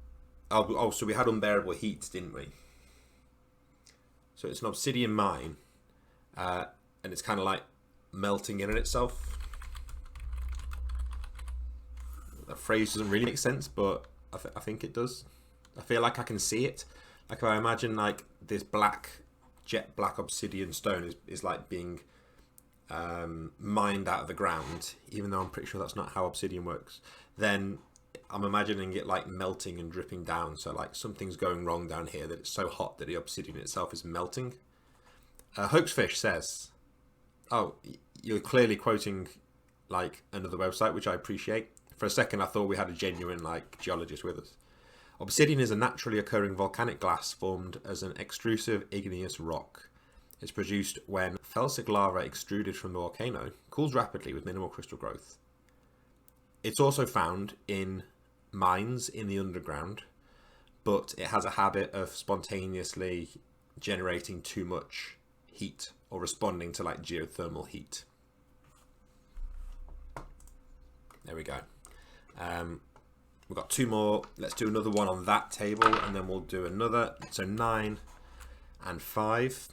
oh, so we had unbearable heat, didn't we? So it's an obsidian mine, and it's kind of like melting in on itself. That phrase doesn't really make sense, but I think it does. I feel like I can see it. Like if I imagine like this jet black obsidian stone is like being mined out of the ground, even though I'm pretty sure that's not how obsidian works, then I'm imagining it like melting and dripping down. So like something's going wrong down here, that it's so hot that the obsidian itself is melting. Hoaxfish says, oh, you're clearly quoting like another website, which I appreciate. For a second I thought we had a genuine like geologist with us. Obsidian is a naturally occurring volcanic glass formed as an extrusive igneous rock. It's produced when felsic lava extruded from the volcano cools rapidly with minimal crystal growth. It's also found in mines in the underground, but it has a habit of spontaneously generating too much heat or responding to like geothermal heat. There we go. We've got 2 more. Let's do another one on that table and then we'll do another. So 9 and 5.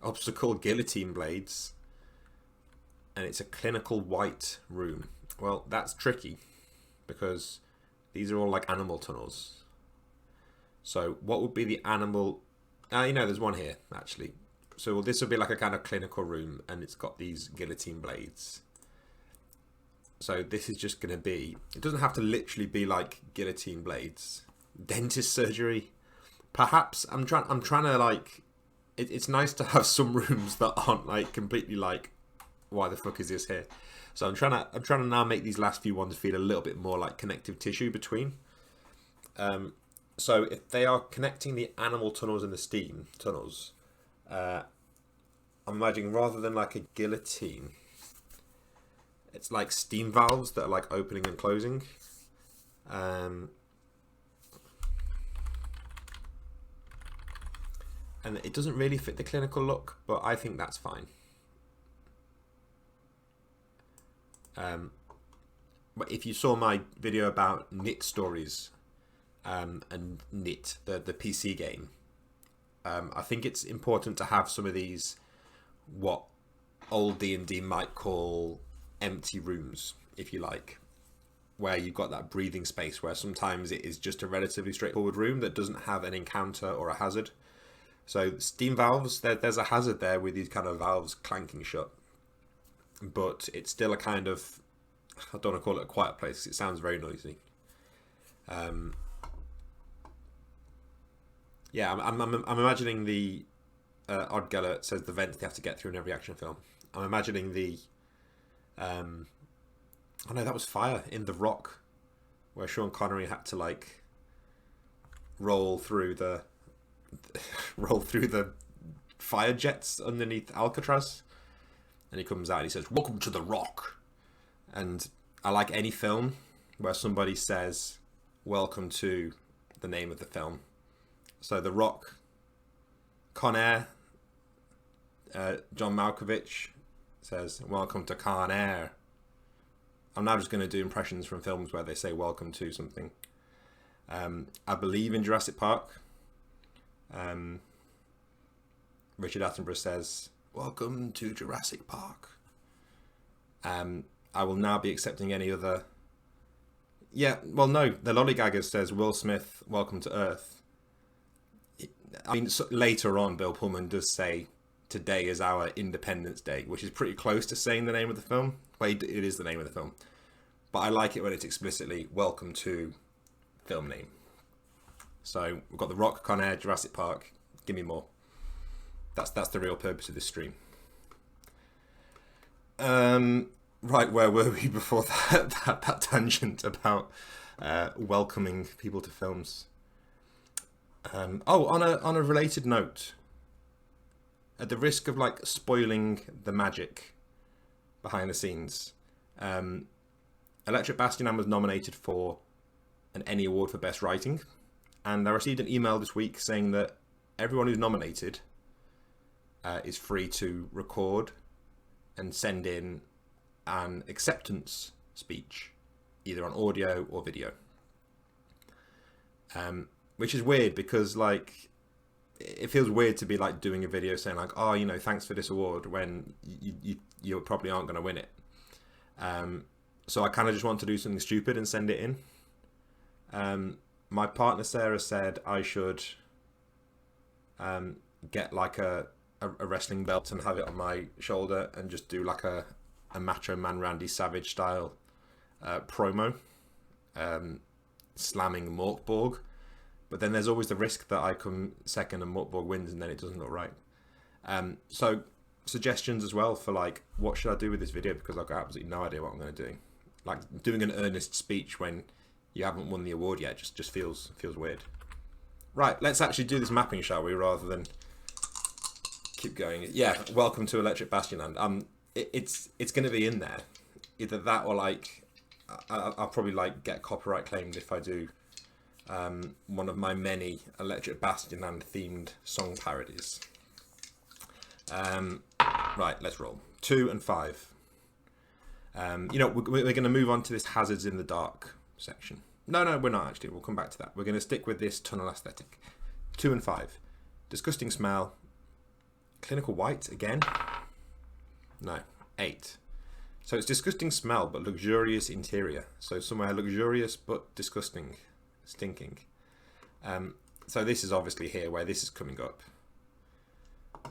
Obstacle guillotine blades. And it's a clinical white room. Well, that's tricky because these are all like animal tunnels. So what would be the animal? There's one here actually. So this would be like a kind of clinical room and it's got these guillotine blades. So this is just going to be, it doesn't have to literally be like guillotine blades. Dentist surgery. Perhaps I'm trying to like, it's nice to have some rooms that aren't like completely like, why the fuck is this here? So I'm trying to now make these last few ones feel a little bit more like connective tissue between. So if they are connecting the animal tunnels and the steam tunnels, I'm imagining rather than like a guillotine, it's like steam valves that are like opening and closing. And it doesn't really fit the clinical look, but I think that's fine. But if you saw my video about knit stories, and Knit, the PC game. I think it's important to have some of these, what old D&D might call empty rooms, if you like, where you've got that breathing space where sometimes it is just a relatively straightforward room that doesn't have an encounter or a hazard. So steam valves, there's a hazard there with these kind of valves clanking shut, but it's still a kind of, I don't want to call it a quiet place, it sounds very noisy. Yeah, I'm imagining the Odd Geller says the vents they have to get through in every action film. I'm imagining the oh no, that was fire in The Rock, where Sean Connery had to like roll through the fire jets underneath Alcatraz, and he comes out and he says, "Welcome to The Rock." And I like any film where somebody says, "Welcome to" the name of the film. So The Rock, Con Air, John Malkovich says, "Welcome to Con Air." I'm now just going to do impressions from films where they say "welcome to" something. I believe in Jurassic Park, Richard Attenborough says, "Welcome to Jurassic Park." I will now be accepting any other. Yeah, well, no, the Lollygagger says, "Will Smith, welcome to Earth." I mean, so later on, Bill Pullman does say, "Today is our Independence Day," which is pretty close to saying the name of the film. Well, it is the name of the film. But I like it when it's explicitly "welcome to" film name. So we've got The Rock, Con Air, Jurassic Park. Give me more. That's the real purpose of this stream. Right, where were we before that tangent about welcoming people to films? On a related note, at the risk of like spoiling the magic behind the scenes, Electric Bastionland was nominated for an Emmy Award for Best Writing, and I received an email this week saying that everyone who's nominated is free to record and send in an acceptance speech, either on audio or video. Which is weird because like it feels weird to be like doing a video saying like, "Oh, you know, thanks for this award," when you probably aren't going to win it. So I kind of just want to do something stupid and send it in. My partner Sarah said I should get like a wrestling belt and have it on my shoulder and just do like a Macho Man Randy Savage style promo, slamming Morkborg. But then there's always the risk that I come second and Morkborg wins and then it doesn't look right. So suggestions as well for like, what should I do with this video? Because I've got absolutely no idea what I'm going to do. Like doing an earnest speech when you haven't won the award yet just feels weird. Right, let's actually do this mapping, shall we, rather than keep going. Yeah, welcome to Electric Bastionland. It's going to be in there. Either that or like, I'll probably like get copyright claimed if I do one of my many Electric Bastionland themed song parodies. Right, let's roll. 2 and 5. We're going to move on to this hazards in the dark section. No, we're not actually. We'll come back to that. We're going to stick with this tunnel aesthetic. 2 and 5. Disgusting smell. Clinical white again. No. 8. So it's disgusting smell but luxurious interior. So somewhere luxurious but disgusting. Stinking. So this is obviously here where this is coming up.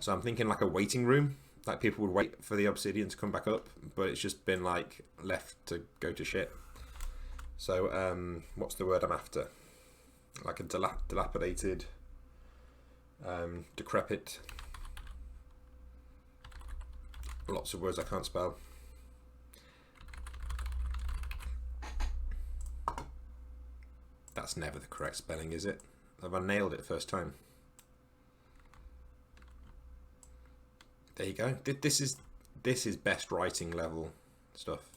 So I'm thinking like a waiting room. Like people would wait for the obsidian to come back up, but it's just been like left to go to shit. So what's the word I'm after? Like a dilapidated, decrepit. Lots of words I can't spell. That's never the correct spelling, is it? Have I nailed it first time? There you go. This is best writing level stuff.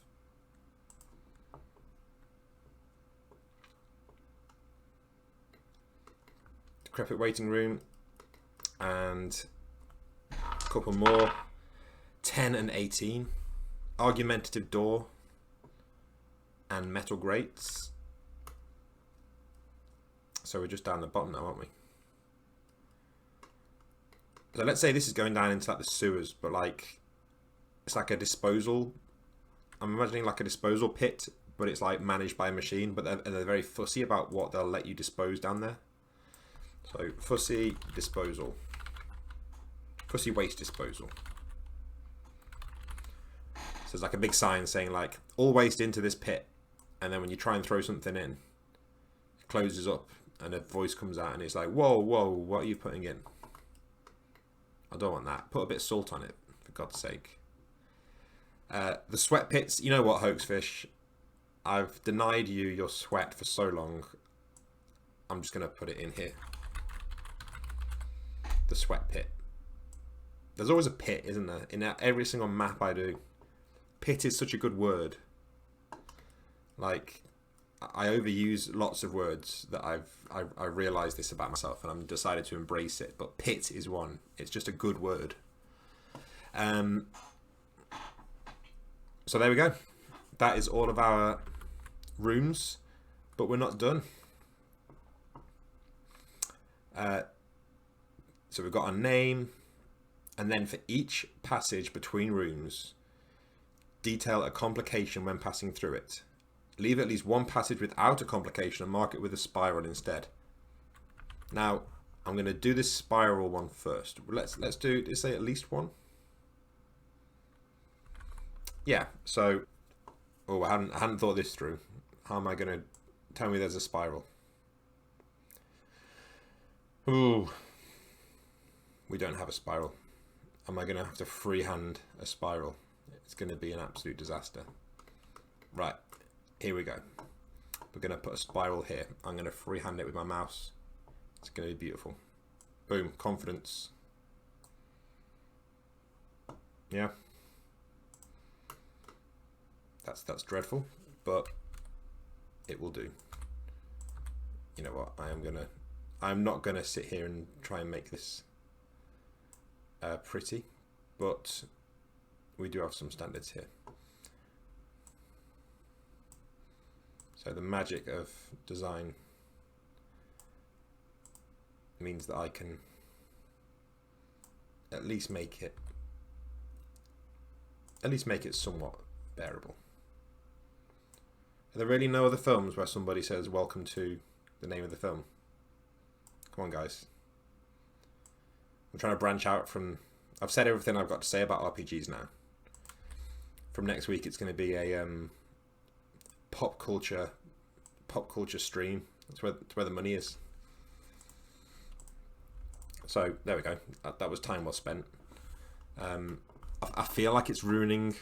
Decrepit waiting room, and a couple more. 10 and 18. Argumentative door and metal grates. So we're just down the bottom now, aren't we? So let's say this is going down into like the sewers, but like it's like a disposal. I'm imagining like a disposal pit, but it's like managed by a machine. But they're very fussy about what they'll let you dispose down there. So fussy disposal, fussy waste disposal. So there's like a big sign saying like all waste into this pit, and then when you try and throw something in, it closes up, and a voice comes out, and it's like, whoa, whoa, what are you putting in? I don't want that. Put a bit of salt on it, for God's sake. The sweat pits. You know what, Hoaxfish? I've denied you your sweat for so long. I'm just going to put it in here. The sweat pit. There's always a pit, isn't there? In every single map I do. Pit is such a good word. Like, I overuse lots of words that I realised this about myself, and I've decided to embrace it. But pit is one. It's just a good word. So there we go. That is all of our rooms, but we're not done. So we've got our name, and then for each passage between rooms, detail a complication when passing through it. Leave at least one passage without a complication and mark it with a spiral instead. Now, I'm going to do this spiral one first. Let's say at least one. Yeah, so, I hadn't thought this through. How am I going to tell me there's a spiral? Ooh, we don't have a spiral. Am I going to have to freehand a spiral? It's going to be an absolute disaster. Right, here we go. We're going to put a spiral here. I'm going to freehand it with my mouse. It's going to be beautiful. Boom, confidence. Yeah. That's dreadful, but it will do. You know what? I'm not gonna sit here and try and make this pretty, but we do have some standards here. So the magic of design means that I can at least make it somewhat bearable. Are there really no other films where somebody says welcome to the name of the film? Come on, guys. I'm trying to branch out from... I've said everything I've got to say about RPGs now. From next week, it's going to be a pop culture stream. That's where the money is. So, there we go. That was time well spent. I feel like it's ruining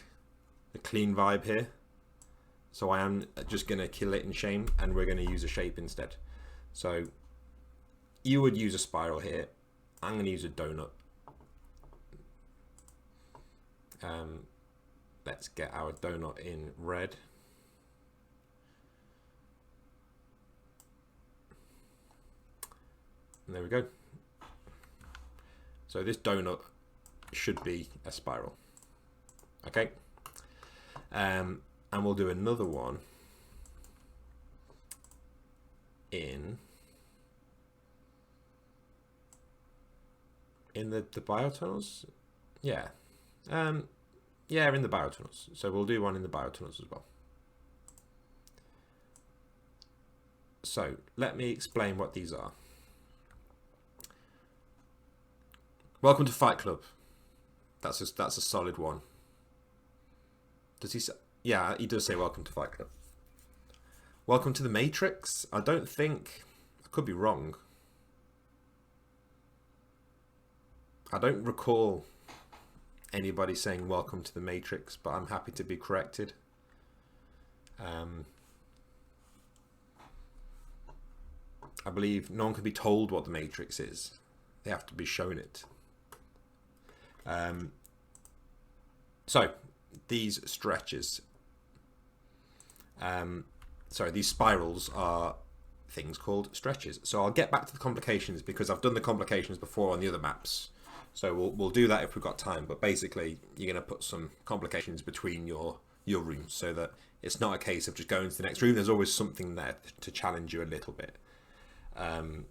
the clean vibe here. So I am just going to kill it in shame, and we're going to use a shape instead. So you would use a spiral here. I'm going to use a donut. Let's get our donut in red. And there we go. So this donut should be a spiral. Okay. And we'll do another one in the biotunnels. Yeah. Yeah, in the biotunnels. So we'll do one in the biotunnels as well. So let me explain what these are. Welcome to Fight Club. That's a solid one. Does he say? Yeah, he does say welcome to Fight Club. Welcome to the Matrix. I don't think... I could be wrong. I don't recall anybody saying welcome to the Matrix, but I'm happy to be corrected. I believe no one can be told what the Matrix is. They have to be shown it. So, these stretches... these spirals are things called stretches. So I'll get back to the complications because I've done the complications before on the other maps. So we'll do that if we've got time. But basically, you're going to put some complications between your rooms so that it's not a case of just going to the next room. There's always something there to challenge you a little bit. And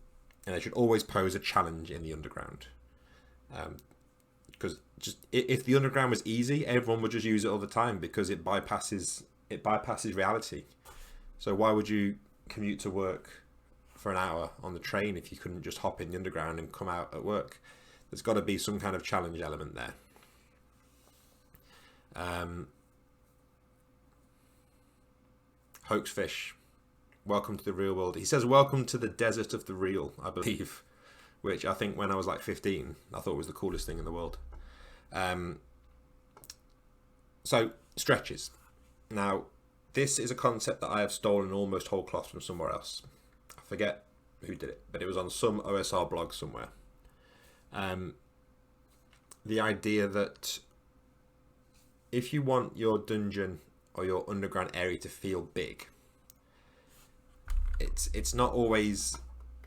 they should always pose a challenge in the underground. Because just if the underground was easy, everyone would just use it all the time because it bypasses reality. So why would you commute to work for an hour on the train if you couldn't just hop in the underground and come out at work? There's got to be some kind of challenge element there. Hoaxfish, welcome to the real world. He says, welcome to the desert of the real, I believe, which I think when I was like 15, I thought was the coolest thing in the world. So, stretches. Now, this is a concept that I have stolen almost whole cloth from somewhere else. I forget who did it, but it was on some OSR blog somewhere. The idea that if you want your dungeon or your underground area to feel big, it's not always,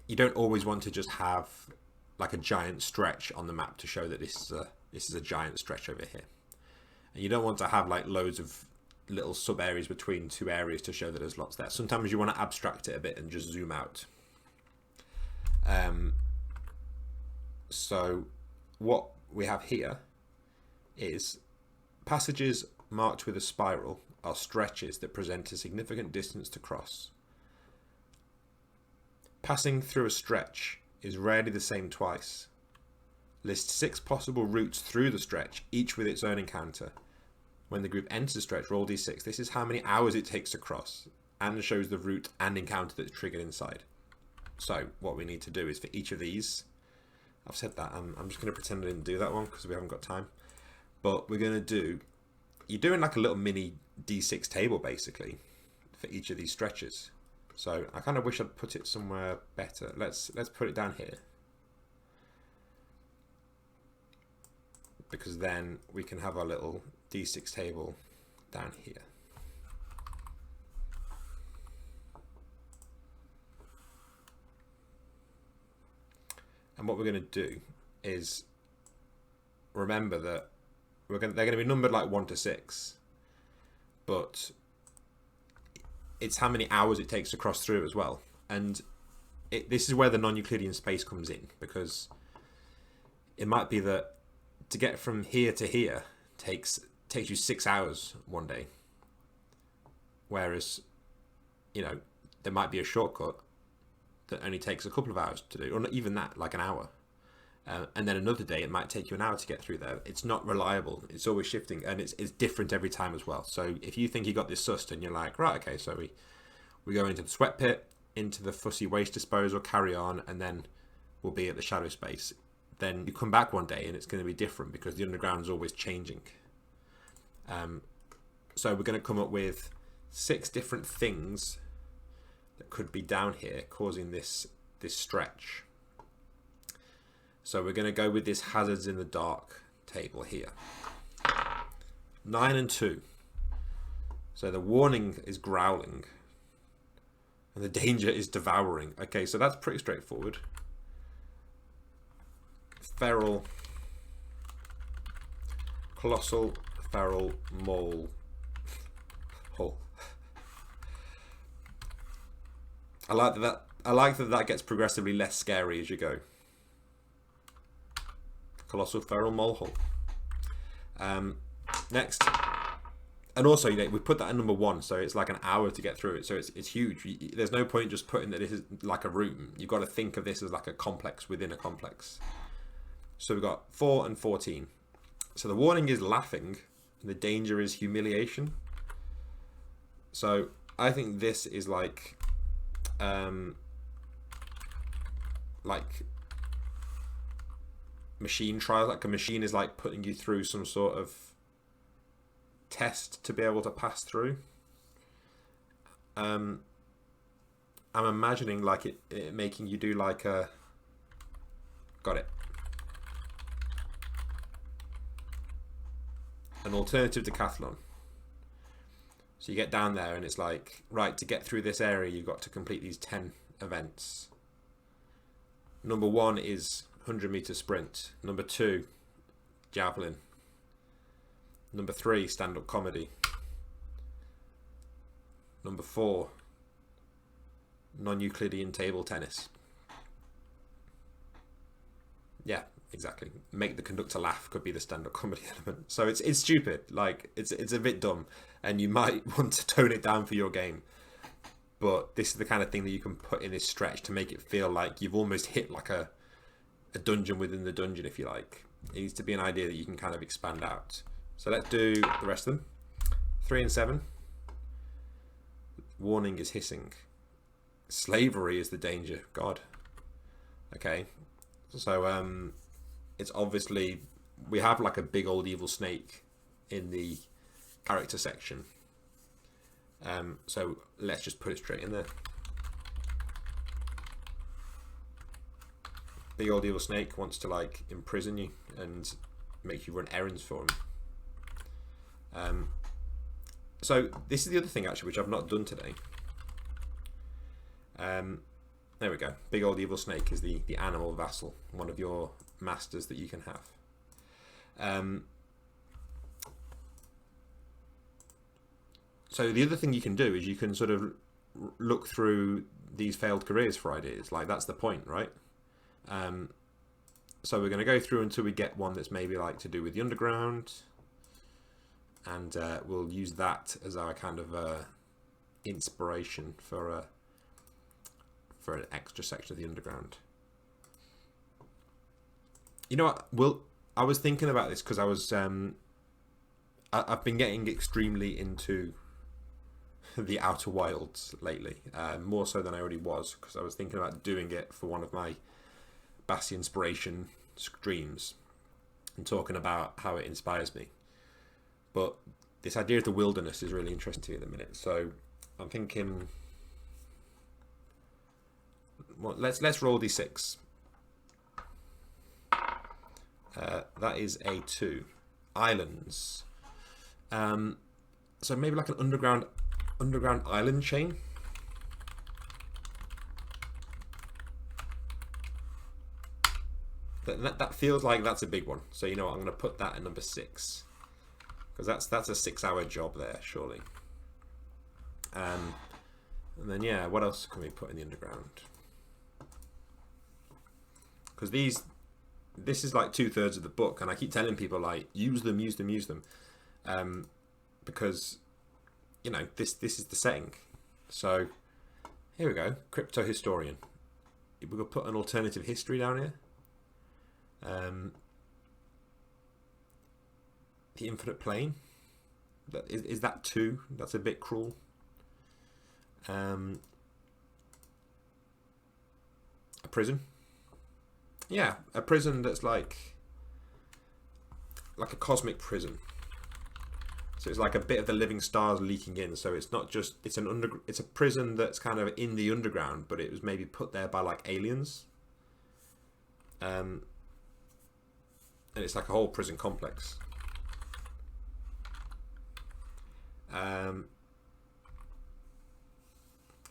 you don't always want to just have like a giant stretch on the map to show that this is a giant stretch over here. And you don't want to have like loads of little sub areas between two areas to show that there's lots there. Sometimes you want to abstract it a bit and just zoom out. So what we have here is passages marked with a spiral are stretches that present a significant distance to cross. Passing through a stretch is rarely the same twice. List 6 possible routes through the stretch, each with its own encounter. When the group enters a stretch, roll d6. This is how many hours it takes to cross, and shows the route and encounter that's triggered inside. So what we need to do is for each of these, I've said that, I'm just going to pretend I didn't do that one because we haven't got time. But we're going to do, you're doing like a little mini d6 table basically for each of these stretches. So I kind of wish I'd put it somewhere better. Let's put it down here, because then we can have our little d6 table down here. And what we're going to do is remember that they're going to be numbered like 1 to 6, but it's how many hours it takes to cross through as well. And this is where the non-Euclidean space comes in, because it might be that to get from here to here takes you 6 hours one day, whereas there might be a shortcut that only takes a couple of hours to do, or not even that, like an hour. And then another day it might take you an hour to get through there. It's not reliable. It's always shifting, and it's different every time as well. So if you think you got this sussed and you're like, right, okay, so we go into the sweat pit, into the fussy waste disposal, carry on, and then we'll be at the shadow space. Then you come back one day and it's going to be different because the underground is always changing. So we're going to come up with 6 different things that could be down here causing this stretch. So we're going to go with this hazards in the dark table here. 9 and 2. So the warning is growling and the danger is devouring. Okay, so that's pretty straightforward. Feral, colossal, feral, mole, hole. I like that gets progressively less scary as you go. Colossal feral mole hole. Next, and also we put that at number 1, so it's like an hour to get through it. So it's huge. There's no point just putting that this is like a room. You've got to think of this as like a complex within a complex. So we've got 4 and 14. So the warning is laughing, and the danger is humiliation. So I think this is like machine trial. Like a machine is like putting you through some sort of test to be able to pass through. I'm imagining like it making you do like a, got it, an alternative decathlon. So you get down there and it's like, right, to get through this area you've got to complete these 10 events. Number 1 is 100-meter sprint. Number 2, javelin. Number 3, stand-up comedy. Number 4, non-Euclidean table tennis. Yeah, exactly. Make the conductor laugh could be the stand-up comedy element. So it's stupid. Like it's a bit dumb, and you might want to tone it down for your game. But this is the kind of thing that you can put in this stretch to make it feel like you've almost hit like a dungeon within the dungeon, if you like. It needs to be an idea that you can kind of expand out. So let's do the rest of them. 3 and 7. Warning is hissing. Slavery is the danger. God. Okay. So it's obviously, we have like a big old evil snake in the character section. So let's just put it straight in there. Big old evil snake wants to like imprison you and make you run errands for him. So this is the other thing actually, which I've not done today. There we go. Big old evil snake is the animal vassal, one of your masters that you can have. So the other thing you can do is you can sort of look through these failed careers for ideas. Like that's the point, right? So we're going to go through until we get one that's maybe like to do with the underground, and we'll use that as our kind of inspiration for an extra section of the underground. You know what? I was thinking about this because I've been getting extremely into the Outer Wilds lately, more so than I already was, because I was thinking about doing it for one of my Bastion inspiration streams and talking about how it inspires me. But this idea of the wilderness is really interesting to me at the minute. So I'm thinking, well, let's roll d6. That is a 2. Islands. So maybe like an underground island chain. That feels like that's a big one. So you know what, I'm going to put that at number 6, because that's a 6-hour job there, surely. And then yeah, what else can we put in the underground? Because this is like 2/3 of the book, and I keep telling people like use them, because you know this is the setting. So here we go, crypto historian. We could put an alternative history down here. The infinite plane. Is that 2? That's a bit cruel. A prison. Yeah, a prison that's like a cosmic prison. So it's like a bit of the living stars leaking in. So it's not just it's a prison that's kind of in the underground, but it was maybe put there by like aliens. And it's like a whole prison complex.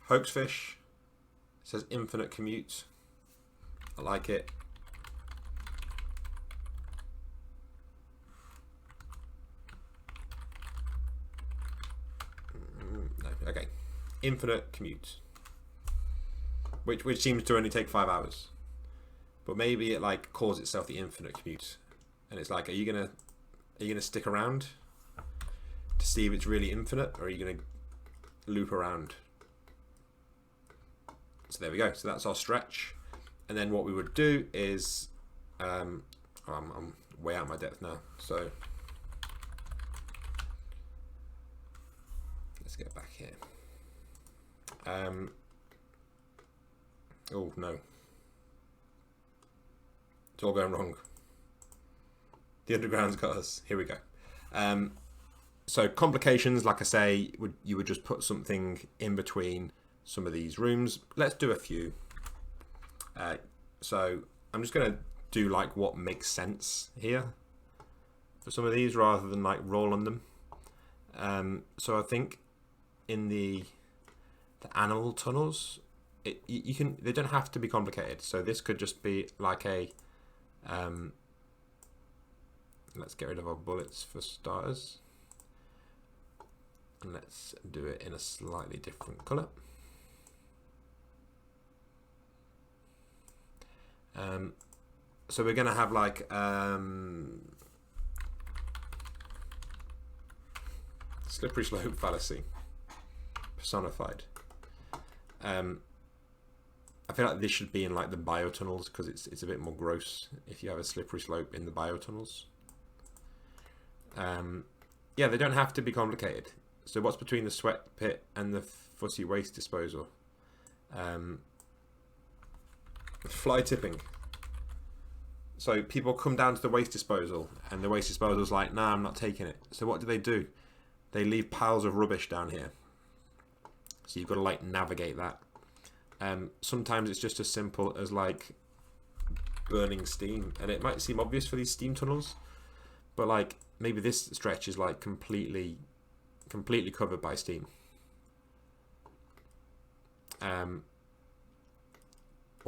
Hoaxfish. It says infinite commute. I like it. No, okay. Infinite commute. Which seems to only take 5 hours. But maybe it like calls itself the infinite commute. And it's like, are you gonna stick around to see if it's really infinite, or are you gonna loop around? So there we go. So that's our stretch. And then what we would do is, I'm way out of my depth now. So let's get back here. Oh no, it's all going wrong. The underground's got us. Here we go. So complications, like I say, you would just put something in between some of these rooms. Let's do a few. So I'm just going to do like what makes sense here for some of these, rather than like roll on them. So I think in the animal tunnels, they don't have to be complicated. So this could just be like a let's get rid of our bullets for starters, and let's do it in a slightly different color. So we're going to have like slippery slope fallacy personified. I feel like this should be in like the biotunnels because it's a bit more gross if you have a slippery slope in the biotunnels. Yeah, they don't have to be complicated. So what's between the sweat pit and the fussy waste disposal? Fly tipping. So people come down to the waste disposal and the waste disposal's like, nah, I'm not taking it. So what do? They leave piles of rubbish down here. So you've got to like navigate that. Sometimes it's just as simple as like burning steam, and it might seem obvious for these steam tunnels, but like maybe this stretch is like completely covered by steam. What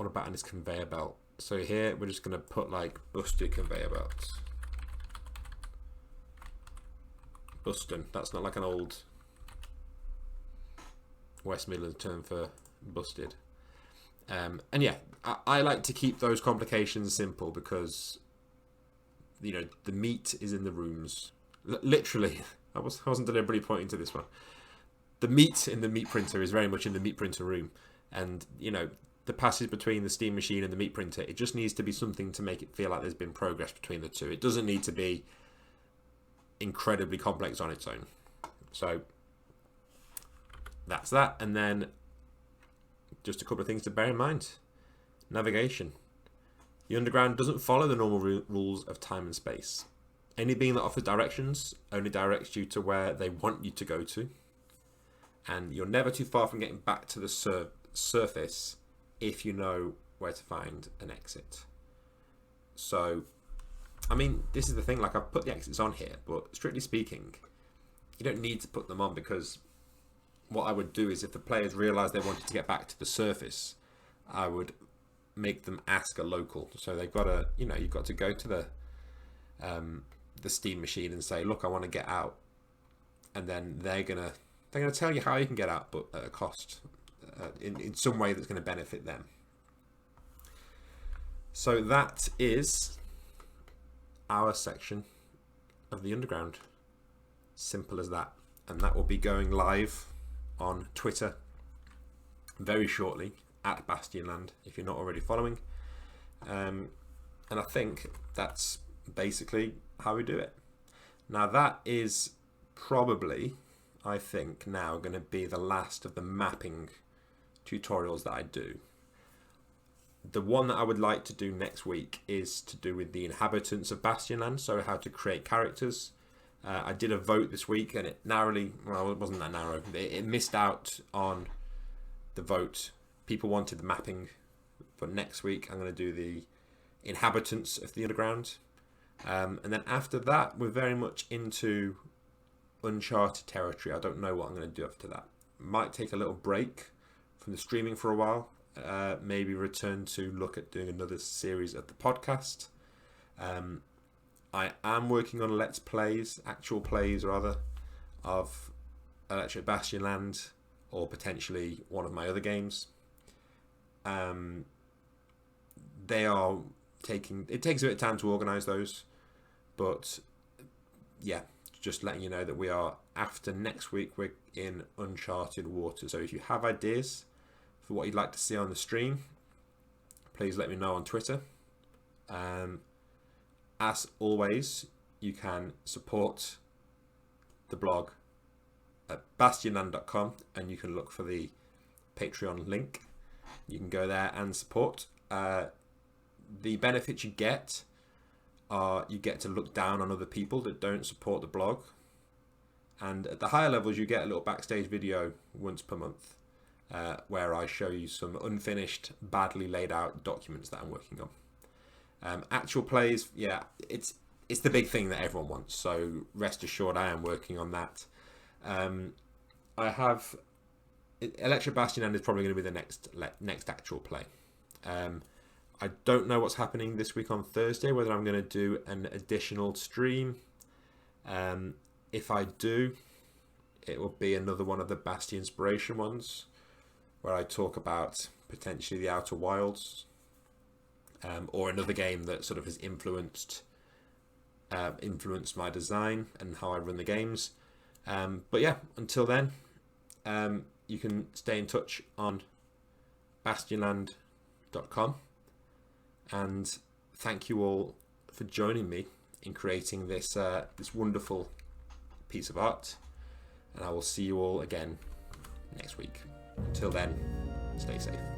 about in this conveyor belt? So here we're just going to put like busted conveyor belts. Bustin', that's not like an old West Midlands term for busted. And yeah, I like to keep those complications simple because, you know, the meat is in the rooms. Literally, I wasn't deliberately pointing to this one. The meat in the meat printer is very much in the meat printer room. And, you know, the passage between the steam machine and the meat printer, it just needs to be something to make it feel like there's been progress between the two. It doesn't need to be incredibly complex on its own. So that's that. And then just a couple of things to bear in mind. Navigation. The underground doesn't follow the normal rules of time and space. Any being that offers directions only directs you to where they want you to go to. And you're never too far from getting back to the surface if you know where to find an exit. So, I mean, this is the thing, like I've put the exits on here, but strictly speaking, you don't need to put them on because what I would do is if the players realised they wanted to get back to the surface, I would make them ask a local. So they've got to, you know, you've got to go to the steam machine and say, look, I want to get out. And then they're gonna tell you how you can get out, but at a cost, in some way that's going to benefit them. So that is our section of the underground. Simple as that. And that will be going live on Twitter very shortly at Bastionland if you're not already following. And I think that's basically how we do it. Now that is probably, I think, now going to be the last of the mapping tutorials that I do. The one that I would like to do next week is to do with the inhabitants of Bastionland, so how to create characters. I did a vote this week and it narrowly, well, it wasn't that narrow, it missed out on the vote. People wanted the mapping, but next week I'm going to do the inhabitants of the underground. And then after that, we're very much into uncharted territory. I don't know what I'm going to do after that. Might take a little break from the streaming for a while. Maybe return to look at doing another series of the podcast. I am working on let's plays, actual plays rather, of Electric Bastionland or potentially one of my other games. They are taking, it takes a bit of time to organise those, but yeah, just letting you know that we are, after next week, we're in uncharted waters. So if you have ideas for what you'd like to see on the stream, please let me know on Twitter. As always, you can support the blog at bastionland.com and you can look for the Patreon link. You can go there and support. The benefits you get are you get to look down on other people that don't support the blog, and at the higher levels you get a little backstage video once per month where I show you some unfinished, badly laid out documents that I'm working on. Actual plays, yeah, it's the big thing that everyone wants, so rest assured I am working on that. I have Electric Bastionland is probably going to be the next actual play. I don't know what's happening this week on Thursday, whether I'm going to do an additional stream. If I do, it will be another one of the Bastion Inspiration ones where I talk about potentially the Outer Wilds. or another game that sort of has influenced my design and how I run the games. But yeah, until then, you can stay in touch on bastionland.com, and thank you all for joining me in creating this wonderful piece of art, and I will see you all again next week. Until then, stay safe.